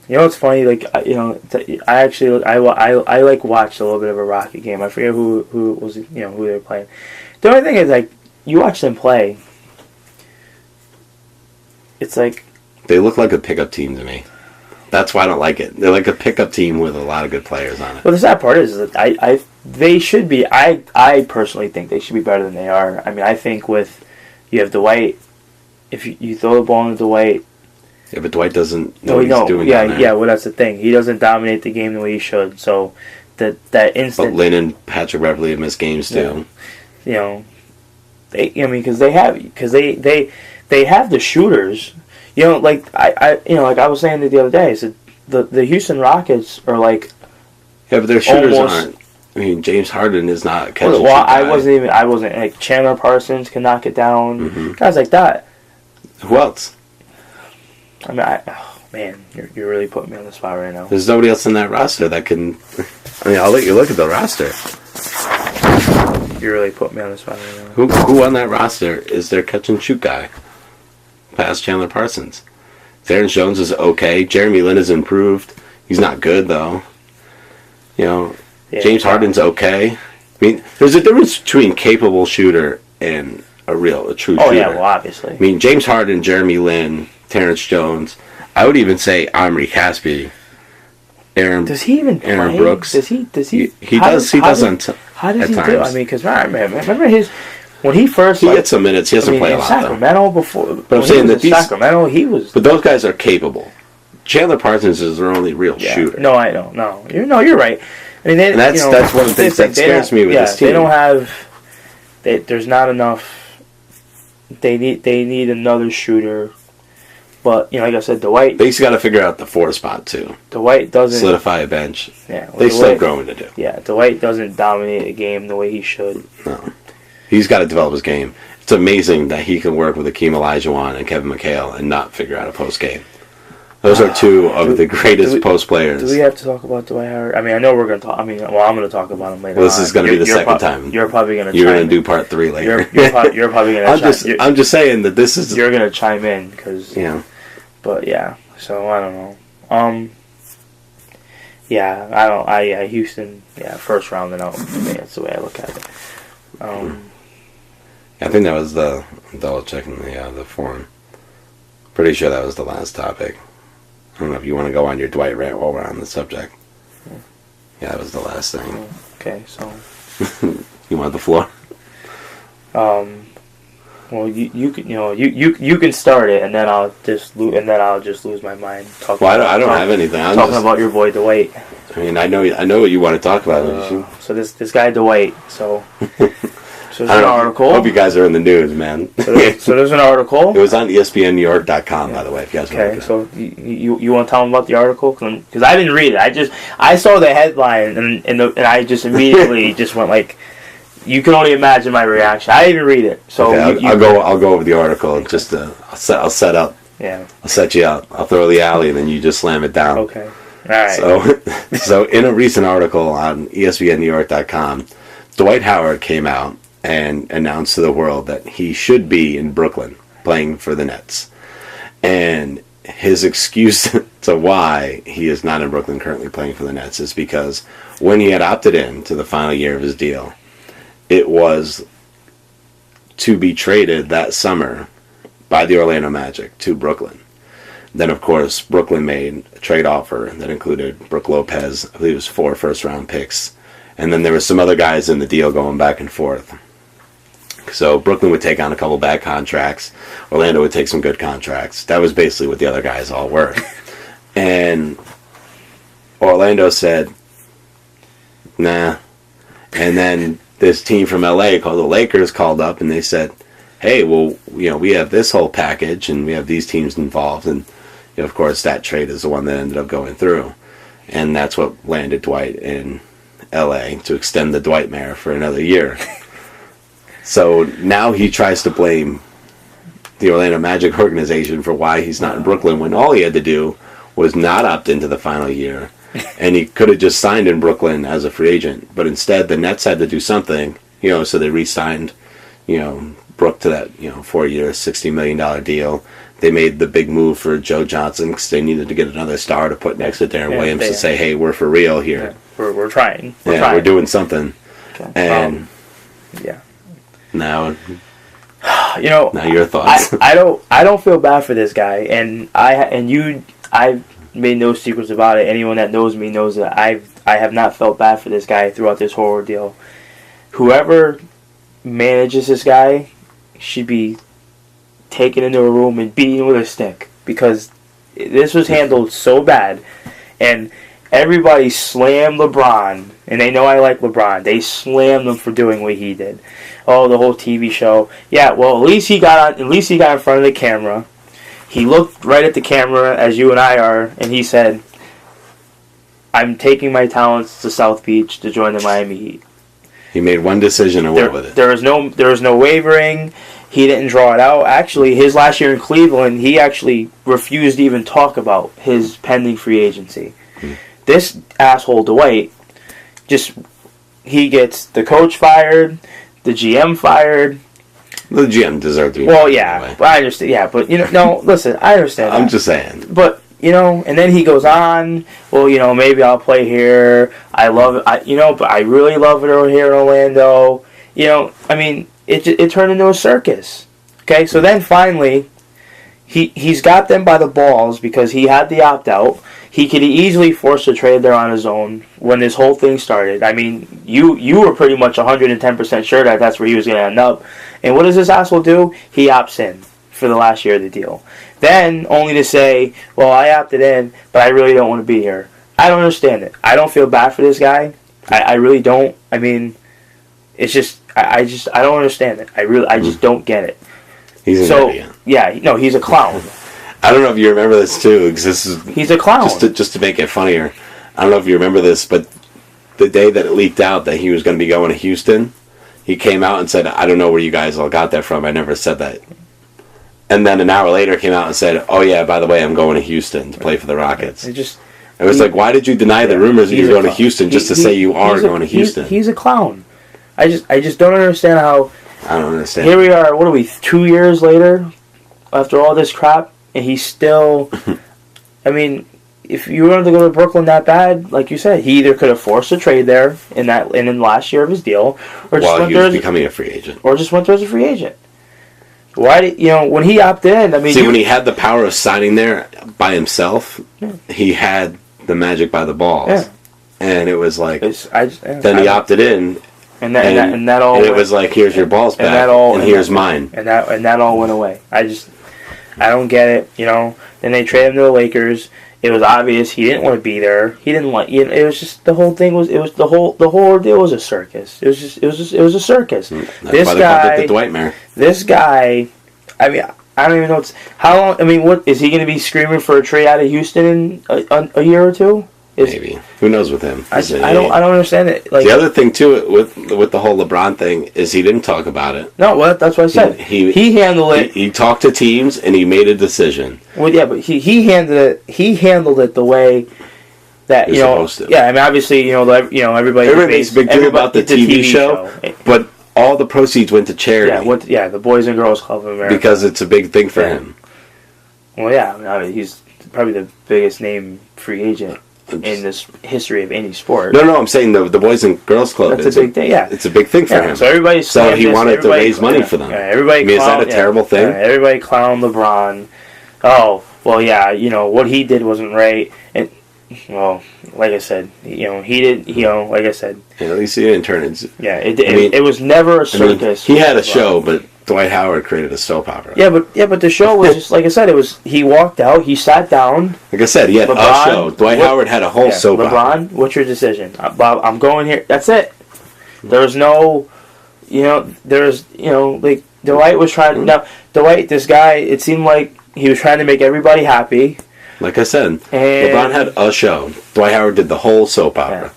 D: You know what's funny? Like, you know, I actually like watched a little bit of a Rocket game. I forget who was, you know, who they were playing. The only thing is, like, you watch them play. It's like
C: they look like a pickup team to me. That's why I don't like it. They're like a pickup team with a lot of good players on it.
D: Well, the sad part is that they should be. I personally think they should be better than they are. I mean, I think you have Dwight. If you throw the ball into Dwight.
C: Yeah, but Dwight doesn't know what he's doing.
D: Yeah. Well, that's the thing. He doesn't dominate the game the way he should. So that instant.
C: But Lynn and Patrick Beverley have missed games too.
D: You know, because they have the shooters. You know, like like I was saying the other day, so the Houston Rockets are like.
C: Yeah, but their shooters aren't. I mean, James Harden is not catching.
D: Well, I wasn't like Chandler Parsons can knock it down. Guys like that.
C: Who else?
D: I mean, you're really putting me on the spot right now.
C: There's nobody else in that roster that can. I mean, I'll let you look at the roster.
D: You're really putting me on the spot right now.
C: Who on that roster is their catch and shoot guy? Past Chandler Parsons. Terrence Jones is okay. Jeremy Lin has improved. He's not good though. You know, James Harden's okay. I mean, there's a difference between capable shooter and a true shooter.
D: Oh yeah, well obviously.
C: I mean, James Harden, Jeremy Lin, Terrence Jones. I would even say Omri Caspi.
D: Does he even play?
C: Aaron Brooks.
D: Does he?
C: He does. How does
D: he do? I mean, because remember when he first
C: gets some minutes. He doesn't play a lot.
D: Sacramento before,
C: but I'm saying that
D: Sacramento he was.
C: But those guys are capable. Chandler Parsons is their only real shooter.
D: No, I don't. No, you're right. I mean,
C: that's one of the things that scares me with this team.
D: They don't have. There's not enough. They need another shooter. But, like I said, Dwight...
C: They got to figure out the 4 spot, too.
D: Dwight doesn't...
C: Solidify a bench.
D: Yeah.
C: They still have growing to do.
D: Yeah, Dwight doesn't dominate a game the way he should.
C: No. He's got to develop his game. It's amazing that he can work with Akeem Olajuwon and Kevin McHale and not figure out a post game. Those are two of the greatest post players.
D: Do we have to talk about Dwight Howard? I mean, I know we're going to talk. I mean, well, I'm going to talk about him later.
C: Well, this is going to be the second time.
D: You're probably going to.
C: You're going to do part 3 later.
D: You're probably going to.
C: I'm just saying that this is.
D: You're going to chime in because.
C: Yeah.
D: But yeah, so I don't know. Yeah, I don't. Houston. Yeah, first round and out. To me, that's the way I look at it.
C: I think that was the double checking the forum. Pretty sure that was the last topic. I don't know if you want to go on your Dwight rant while we're on the subject. Yeah, that was the last thing.
D: Okay, so
C: you want the floor?
D: Well, you can start it, and then I'll just lose my mind.
C: I don't have anything. I'm
D: talking about your boy Dwight.
C: I mean, I know what you want to talk about.
D: So this guy Dwight. So there's
C: an
D: article.
C: I hope you guys are in the news, man.
D: So there's an article.
C: It was on ESPNNewYork.com, by the way. If you guys want to.
D: So you want to tell them about the article? Because I didn't read it. I saw the headline and I just immediately just went like. You can only imagine my reaction. I didn't even read it. So
C: okay, I'll go over the article and just I'll set up.
D: Yeah.
C: I'll set you up. I'll throw the alley and then you just slam it down.
D: Okay. All right.
C: So in a recent article on ESPNNewYork.com, Dwight Howard came out and announced to the world that he should be in Brooklyn playing for the Nets. And his excuse to why he is not in Brooklyn currently playing for the Nets is because when he had opted in to the final year of his deal, it was to be traded that summer by the Orlando Magic to Brooklyn. Then, of course, Brooklyn made a trade offer that included Brook Lopez. I believe it was 4 first-round picks. And then there were some other guys in the deal going back and forth. So Brooklyn would take on a couple bad contracts. Orlando would take some good contracts. That was basically what the other guys all were. And Orlando said, nah. And then this team from LA called the Lakers called up and they said, hey, well, we have this whole package and we have these teams involved. And, of course, that trade is the one that ended up going through. And that's what landed Dwight in LA to extend the Dwightmare for another year. So now he tries to blame the Orlando Magic organization for why he's not in Brooklyn when all he had to do was not opt into the final year. And he could have just signed in Brooklyn as a free agent. But instead, the Nets had to do something, so they re-signed, Brook to that, 4-year, $60 million deal. They made the big move for Joe Johnson because they needed to get another star to put next to Darren Williams to say, hey, we're for real here.
D: Yeah, we're trying.
C: We're doing something.
D: Okay.
C: And now your thoughts.
D: I don't feel bad for this guy, and I've made no secrets about it. Anyone that knows me knows that I have not felt bad for this guy throughout this whole ordeal. Whoever manages this guy should be taken into a room and beaten with a stick because this was handled so bad, and everybody slammed LeBron, and they know I like LeBron. They slammed him for doing what he did. Oh, the whole TV show. Yeah, well, at least he got in front of the camera. He looked right at the camera, as you and I are, and he said, I'm taking my talents to South Beach to join the Miami Heat.
C: He made one decision and went with it.
D: There was no wavering. He didn't draw it out. Actually, his last year in Cleveland, he actually refused to even talk about his pending free agency. This asshole, Dwight, he gets the coach fired, the GM fired.
C: The GM deserved to be.
D: Well, yeah, but I understand. Yeah, but no. Listen, I understand.
C: I'm just saying.
D: But and then he goes on. Well, maybe I'll play here. I love it. But I really love it over here in Orlando. I mean, it turned into a circus. Okay, so then finally, he's got them by the balls because he had the opt out. He could easily force a trade there on his own when this whole thing started. I mean, you were pretty much 110% sure that that's where he was going to end up. And what does this asshole do? He opts in for the last year of the deal. Then, only to say, well, I opted in, but I really don't want to be here. I don't understand it. I don't feel bad for this guy. I really don't. I mean, it's just, I don't understand it. I just don't get it.
C: He's an idiot.
D: Yeah, no, he's a clown.
C: I don't know if you remember this too, because
D: he's a clown.
C: Just to make it funnier, I don't know if you remember this, but the day that it leaked out that he was going to be going to Houston, he came out and said, "I don't know where you guys all got that from. I never said that." And then an hour later came out and said, "Oh yeah, by the way, I'm going to Houston to play for the Rockets." It was like, why did you deny the rumors that you were going to Houston just to say you are going to Houston?
D: He's a clown. I just don't understand how.
C: I don't understand.
D: Here we are. What are we? 2 years later, after all this crap, and he's still. I mean, if you wanted to go to Brooklyn that bad, like you said, he either could have forced a trade there in the last year of his deal, or just went
C: he was becoming a free agent,
D: or just went there as a free agent. Why did when he opted in? I mean,
C: when he had the power of signing there by himself, he had the magic by the balls, and it was like then he opted in, and that all. And it was like, here's your balls back, and here's mine,
D: and that all went away. I don't get it. Then they traded him to the Lakers. It was obvious he didn't want to be there. He didn't want. It was just the whole thing was. It was the whole ordeal was a circus. It was a circus.
C: That's why they called it the Dwightmare.
D: This guy, I mean, I don't even know how long. I mean, what is he going to be screaming for a trade out of Houston in a year or two?
C: Maybe. Who knows with him?
D: I don't understand it. Like,
C: the other thing too with the whole LeBron thing is he didn't talk about it.
D: No, well, that's what I said. He handled it.
C: He talked to teams and he made a decision.
D: Well, yeah, but he handled it. He handled it the way that
C: You're supposed to.
D: Yeah, I mean, obviously, everybody
C: makes a big deal about the TV show, but all the proceeds went to charity.
D: Yeah, the Boys and Girls Club of America,
C: because it's a big thing for him.
D: Well, yeah, I mean, he's probably the biggest name free agent in this history of any sport.
C: No, I'm saying the Boys and Girls Club.
D: That's a big thing. Yeah,
C: it's a big thing for him.
D: So
C: he wanted to raise money for them.
D: Yeah, everybody.
C: I mean, is that a terrible thing?
D: Yeah, everybody clown LeBron. Oh well, yeah. What he did wasn't right, and well, like I said, he did. Like I said,
C: at least he didn't turn it.
D: Yeah, it was never a circus.
C: He had a show, but Dwight Howard created a soap opera.
D: Yeah, but the show was just like I said. It was he walked out, he sat down.
C: Like I said, he had a show. Dwight Howard had a whole soap opera.
D: LeBron, what's your decision, Bob? I'm going here. That's it. There was no, like Dwight was trying. Now Dwight, this guy, it seemed like he was trying to make everybody happy.
C: Like I said, LeBron had a show. Dwight Howard did the whole soap opera.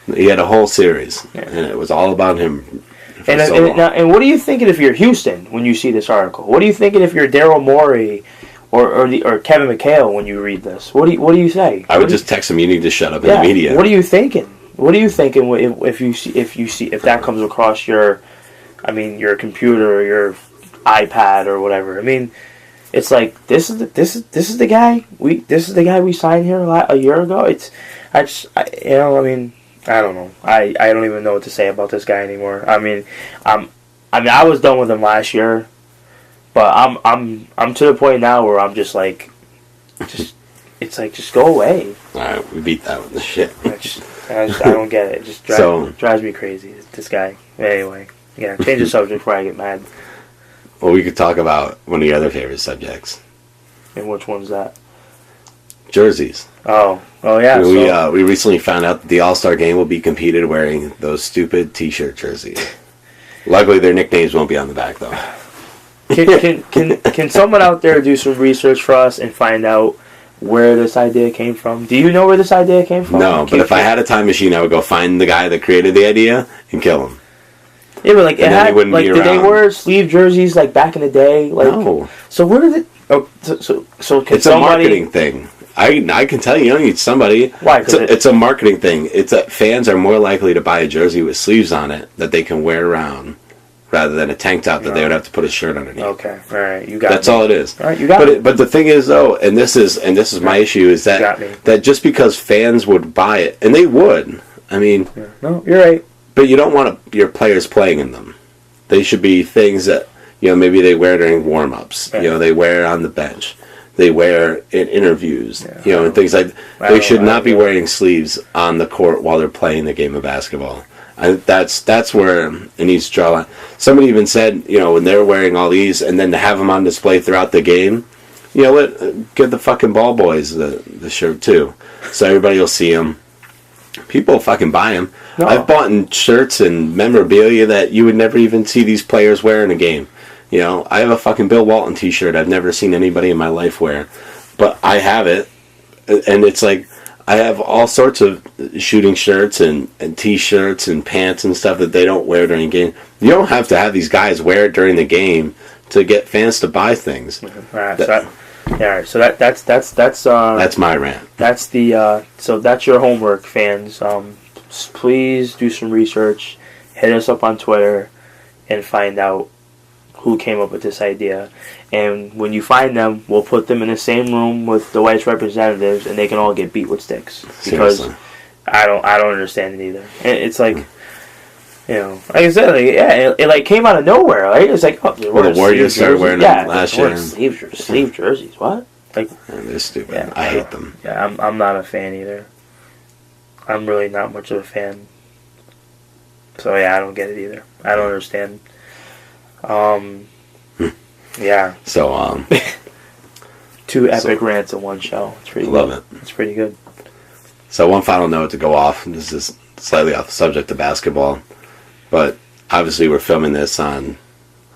C: Yeah. He had a whole series, and it was all about him.
D: And what are you thinking if you're Houston when you see this article? What are you thinking if you're Daryl Morey or Kevin McHale when you read this? What do you say?
C: I would just text him. You need to shut up in the media.
D: What are you thinking? What are you thinking if that comes across your computer or your iPad or whatever? I mean, it's like this is the guy we signed here a year ago. I don't know. I don't even know what to say about this guy anymore. I mean, I was done with him last year, but I'm to the point now where I'm just like, just go away.
C: All right, we beat that with the shit.
D: I don't get it. It just drives me crazy. This guy. Anyway, change the subject before I get mad.
C: Well, we could talk about one of your other favorite subjects.
D: And which one's that?
C: Jerseys.
D: Oh yeah.
C: We recently found out that the All-Star Game will be competed wearing those stupid T-shirt jerseys. Luckily, their nicknames won't be on the back though.
D: Can someone out there do some research for us and find out where this idea came from? Do you know where this idea came from?
C: No, but if I had a time machine, I would go find the guy that created the idea and kill him.
D: Yeah, but did they wear sleeve jerseys like back in the day? Like,
C: no.
D: So where did it? Oh, so can
C: it's a marketing thing. I can tell you don't need somebody.
D: Why?
C: It's a marketing thing. It's that fans are more likely to buy a jersey with sleeves on it that they can wear around, rather than a tank top that they would have to put a shirt underneath.
D: Okay, all right, you got.
C: That's all it is.
D: All right, you got.
C: But the thing is though, and this is my issue, is that just because fans would buy it, and they would. I mean,
D: no, you're right.
C: But you don't want your players playing in them. They should be things that maybe they wear during warm-ups. Right. They wear on the bench. They wear in interviews, and things like that. They should not be wearing sleeves on the court while they're playing the game of basketball. That's where it needs to draw a line. Somebody even said, when they're wearing all these, and then to have them on display throughout the game, give the fucking ball boys the shirt too, so everybody will see them. People fucking buy them. No. I've bought shirts and memorabilia that you would never even see these players wear in a game. I have a fucking Bill Walton t-shirt I've never seen anybody in my life wear. But I have it. And it's like, I have all sorts of shooting shirts and t-shirts and pants and stuff that they don't wear during the game. You don't have to have these guys wear it during the game to get fans to buy things.
D: Alright, so
C: That's my rant.
D: That's the so that's your homework, fans. Please do some research. Hit us up on Twitter and find out who came up with this idea. And when you find them, we'll put them in the same room with the Whites representatives, and they can all get beat with sticks. Because
C: Seriously.
D: I don't understand it either. And it's like, you know, like I said, like, yeah, it like came out of nowhere. Right? It's like, oh,
C: the Warriors started wearing them last year.
D: Sleeve jerseys. What? Like,
C: Man, they're stupid.
D: Yeah,
C: I hate them.
D: Yeah, I'm not a fan either. I'm really not much of a fan. So yeah, I don't get it either. I don't understand. Yeah.
C: So,
D: 2 epic rants in one show. It's pretty
C: love
D: good.
C: it.
D: It's pretty good.
C: So one final note to go off. This is slightly off the subject of basketball, but obviously we're filming this on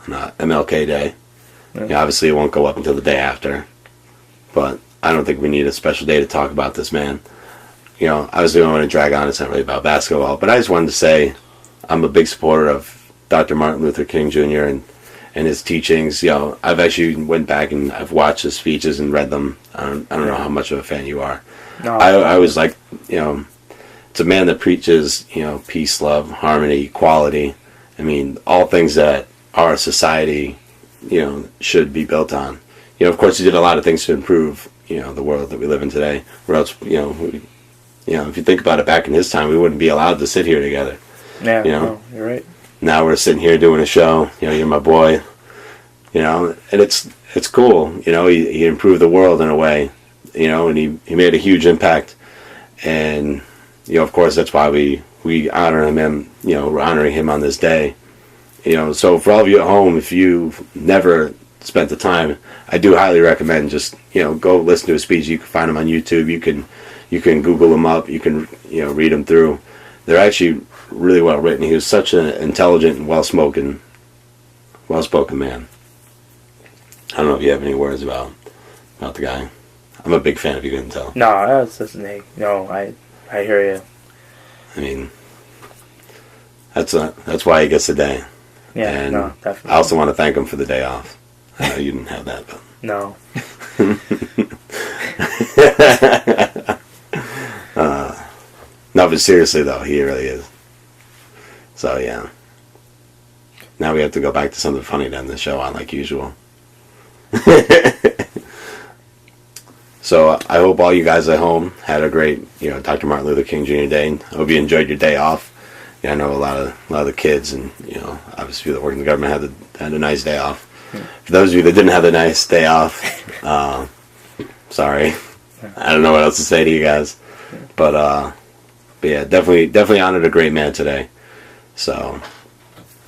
C: MLK Day.
D: Yeah.
C: Yeah, obviously it won't go up until the day after, but I don't think we need a special day to talk about this man. You know, obviously I don't want to drag on. It's not really about basketball, but I just wanted to say I'm a big supporter of Dr. Martin Luther King Jr. and his teachings. You know, I've actually went back and I've watched his speeches and read them. I don't know how much of a fan you are.
D: No,
C: I was like, you know, it's a man that preaches, you know, peace, love, harmony, equality. I mean, all things that our society, you know, should be built on. You know, of course, he did a lot of things to improve, you know, the world that we live in today. Or else, you know, if you think about it, back in his time, we wouldn't be allowed to sit here together.
D: Yeah,
C: you know,
D: no, you're right.
C: Now we're sitting here doing a show. You know, you're my boy. You know, and it's cool. You know, he improved the world in a way. You know, and he made a huge impact. And, you know, of course, that's why we honor him, you know, we're honoring him on this day. You know, so for all of you at home, if you've never spent the time, I do highly recommend just, you know, go listen to his speech. You can find him on YouTube. You can Google them up. You can, you know, read them through. They're actually really well written. He was such an intelligent and well-spoken man. I don't know if you have any words about the guy. I'm a big fan, if you couldn't tell.
D: No, that's no. I hear you.
C: I mean, that's why he gets the day.
D: Yeah,
C: and
D: no, definitely.
C: I also want to thank him for the day off. I know you didn't have that, but
D: No.
C: No, but seriously though, he really is. So yeah. Now we have to go back to something funny to end the show on, like usual. So I hope all you guys at home had a great, you know, Dr. Martin Luther King Jr. Day. I hope you enjoyed your day off. Yeah, I know a lot of the kids and, you know, obviously people that work in the government had a nice day off. For those of you that didn't have a nice day off, sorry. I don't know what else to say to you guys. But yeah, definitely honored a great man today. So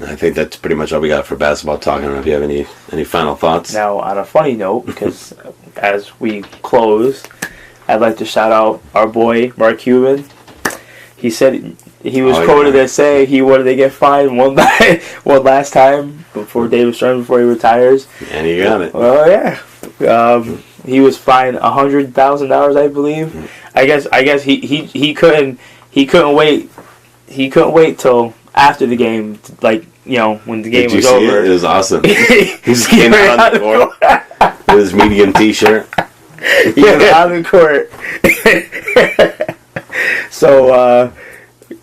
C: I think that's pretty much all we got for basketball talk. I don't know if you have any final thoughts.
D: Now, on a funny note, because as we close, I'd like to shout out our boy Mark Cuban. He said he was quoted as saying he wanted to get fined one last time before David Stern before he retires.
C: And he got it.
D: Well, yeah. He was fined $100,000, I believe. I guess he couldn't wait. He couldn't wait till after the game, like, you know, when the game was over.
C: It was awesome. He just came out on the court with his medium T-shirt.
D: He was on the court. So,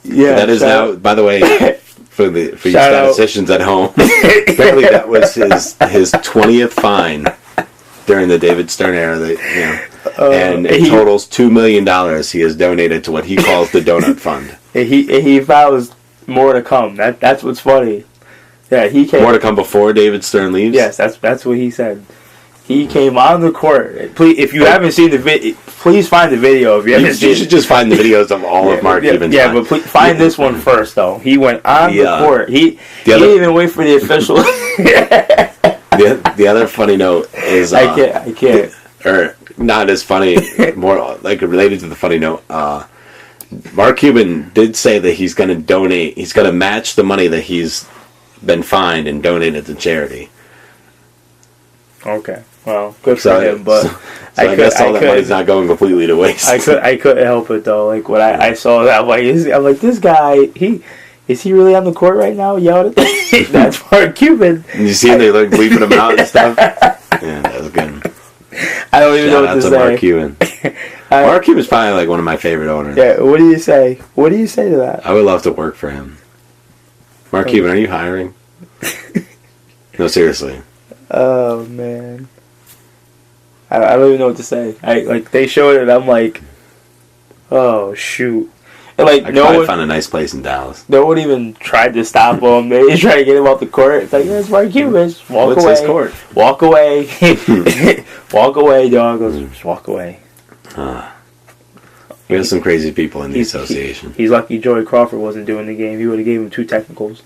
D: yeah.
C: That is now, by the way, for you statisticians at home, apparently that was his 20th fine during the David Stern era. And it totals $2 million he has donated to what he calls the Donut Fund.
D: He vows more to come. That's what's funny. Yeah, he came.
C: More to come before David Stern leaves?
D: Yes, that's what he said. He came on the court. Please, if you haven't seen the video, please find the video. If you
C: should just find the videos of all of Mark Cuban's.
D: Yeah, but please find this one first, though. He went on the court. He didn't even wait for the official.
C: The other funny note is
D: I can't.
C: Or not as funny, more like related to the funny note. Mark Cuban did say that he's going to donate. He's going to match the money that he's been fined and donate it to charity.
D: Okay, well, good for him. But
C: I guess all that money's not going completely to waste.
D: I couldn't help it though. Like when I saw that, I'm like, this guy, he is he really on the court right now? Yelled at that's Mark Cuban.
C: And you see him, they like bleeping him out and stuff. Yeah, that was good.
D: I don't even know what to say.
C: Mark Cuban. Mark Cuban's probably like one of my favorite owners.
D: Yeah, what do you say? What do you say to that?
C: I would love to work for him. Mark Cuban, are you hiring? No, seriously.
D: Oh man, I don't even know what to say. They showed it, and I'm like, oh shoot. And
C: I could probably find a nice place in Dallas.
D: No one even tried to stop him. They tried to get him off the court. It's like, it's Mark Cuban. Just walk away.
C: What's his court?
D: Walk away. Walk away, dog. Just walk away.
C: We have some crazy people in the association.
D: He's lucky Joey Crawford wasn't doing the game. He would have gave him 2 technicals.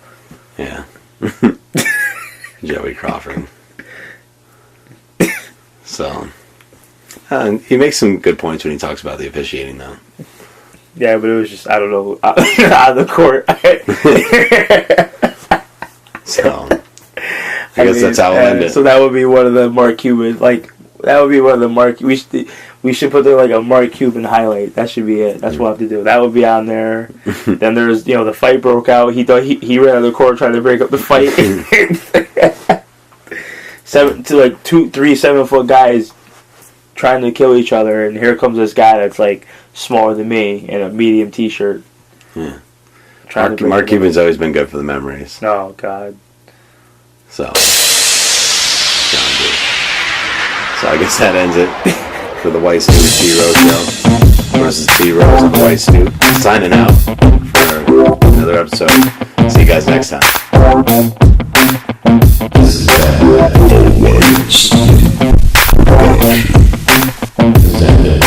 C: Yeah. Joey Crawford. So, he makes some good points when he talks about the officiating, though.
D: Yeah, but it was just, I don't know, out of the court.
C: So, I guess that's how we'll end it.
D: So that would be one of the Mark Cuban, that would be one of the Mark, we should put there like a Mark Cuban highlight. That should be it. That's what I have to do. That would be on there. Then there's, the fight broke out. He thought he ran out of the court trying to break up the fight. 3 7-foot guys trying to kill each other, and here comes this guy that's like smaller than me in a medium t-shirt.
C: Yeah. Mark Cuban's always been good for the memories.
D: Oh God.
C: So I guess that ends it for the White Snoop T-Rose Show versus T-Rose and the White Snoop. Signing out for another episode. See you guys next time. This is the White Snoop presented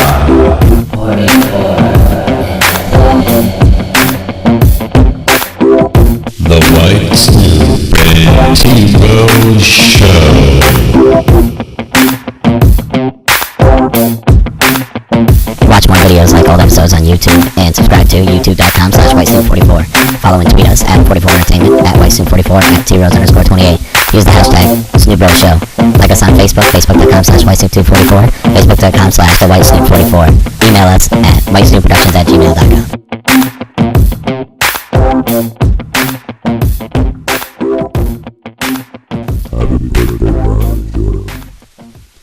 A: The White Snoop and T-Rose Show.
B: Watch more videos like old episodes on YouTube and subscribe to youtube.com/WhiteSnoop44. Follow and tweet us at 44entertainment, at WhiteSnoop44, at T-Rose_28. Use the hashtag SnoopRose Show. Like us on Facebook, Facebook.com/WhiteSnoop244, Facebook.com/TheWhiteSnoop44. Email us at WhiteSnoopProductions@gmail.com.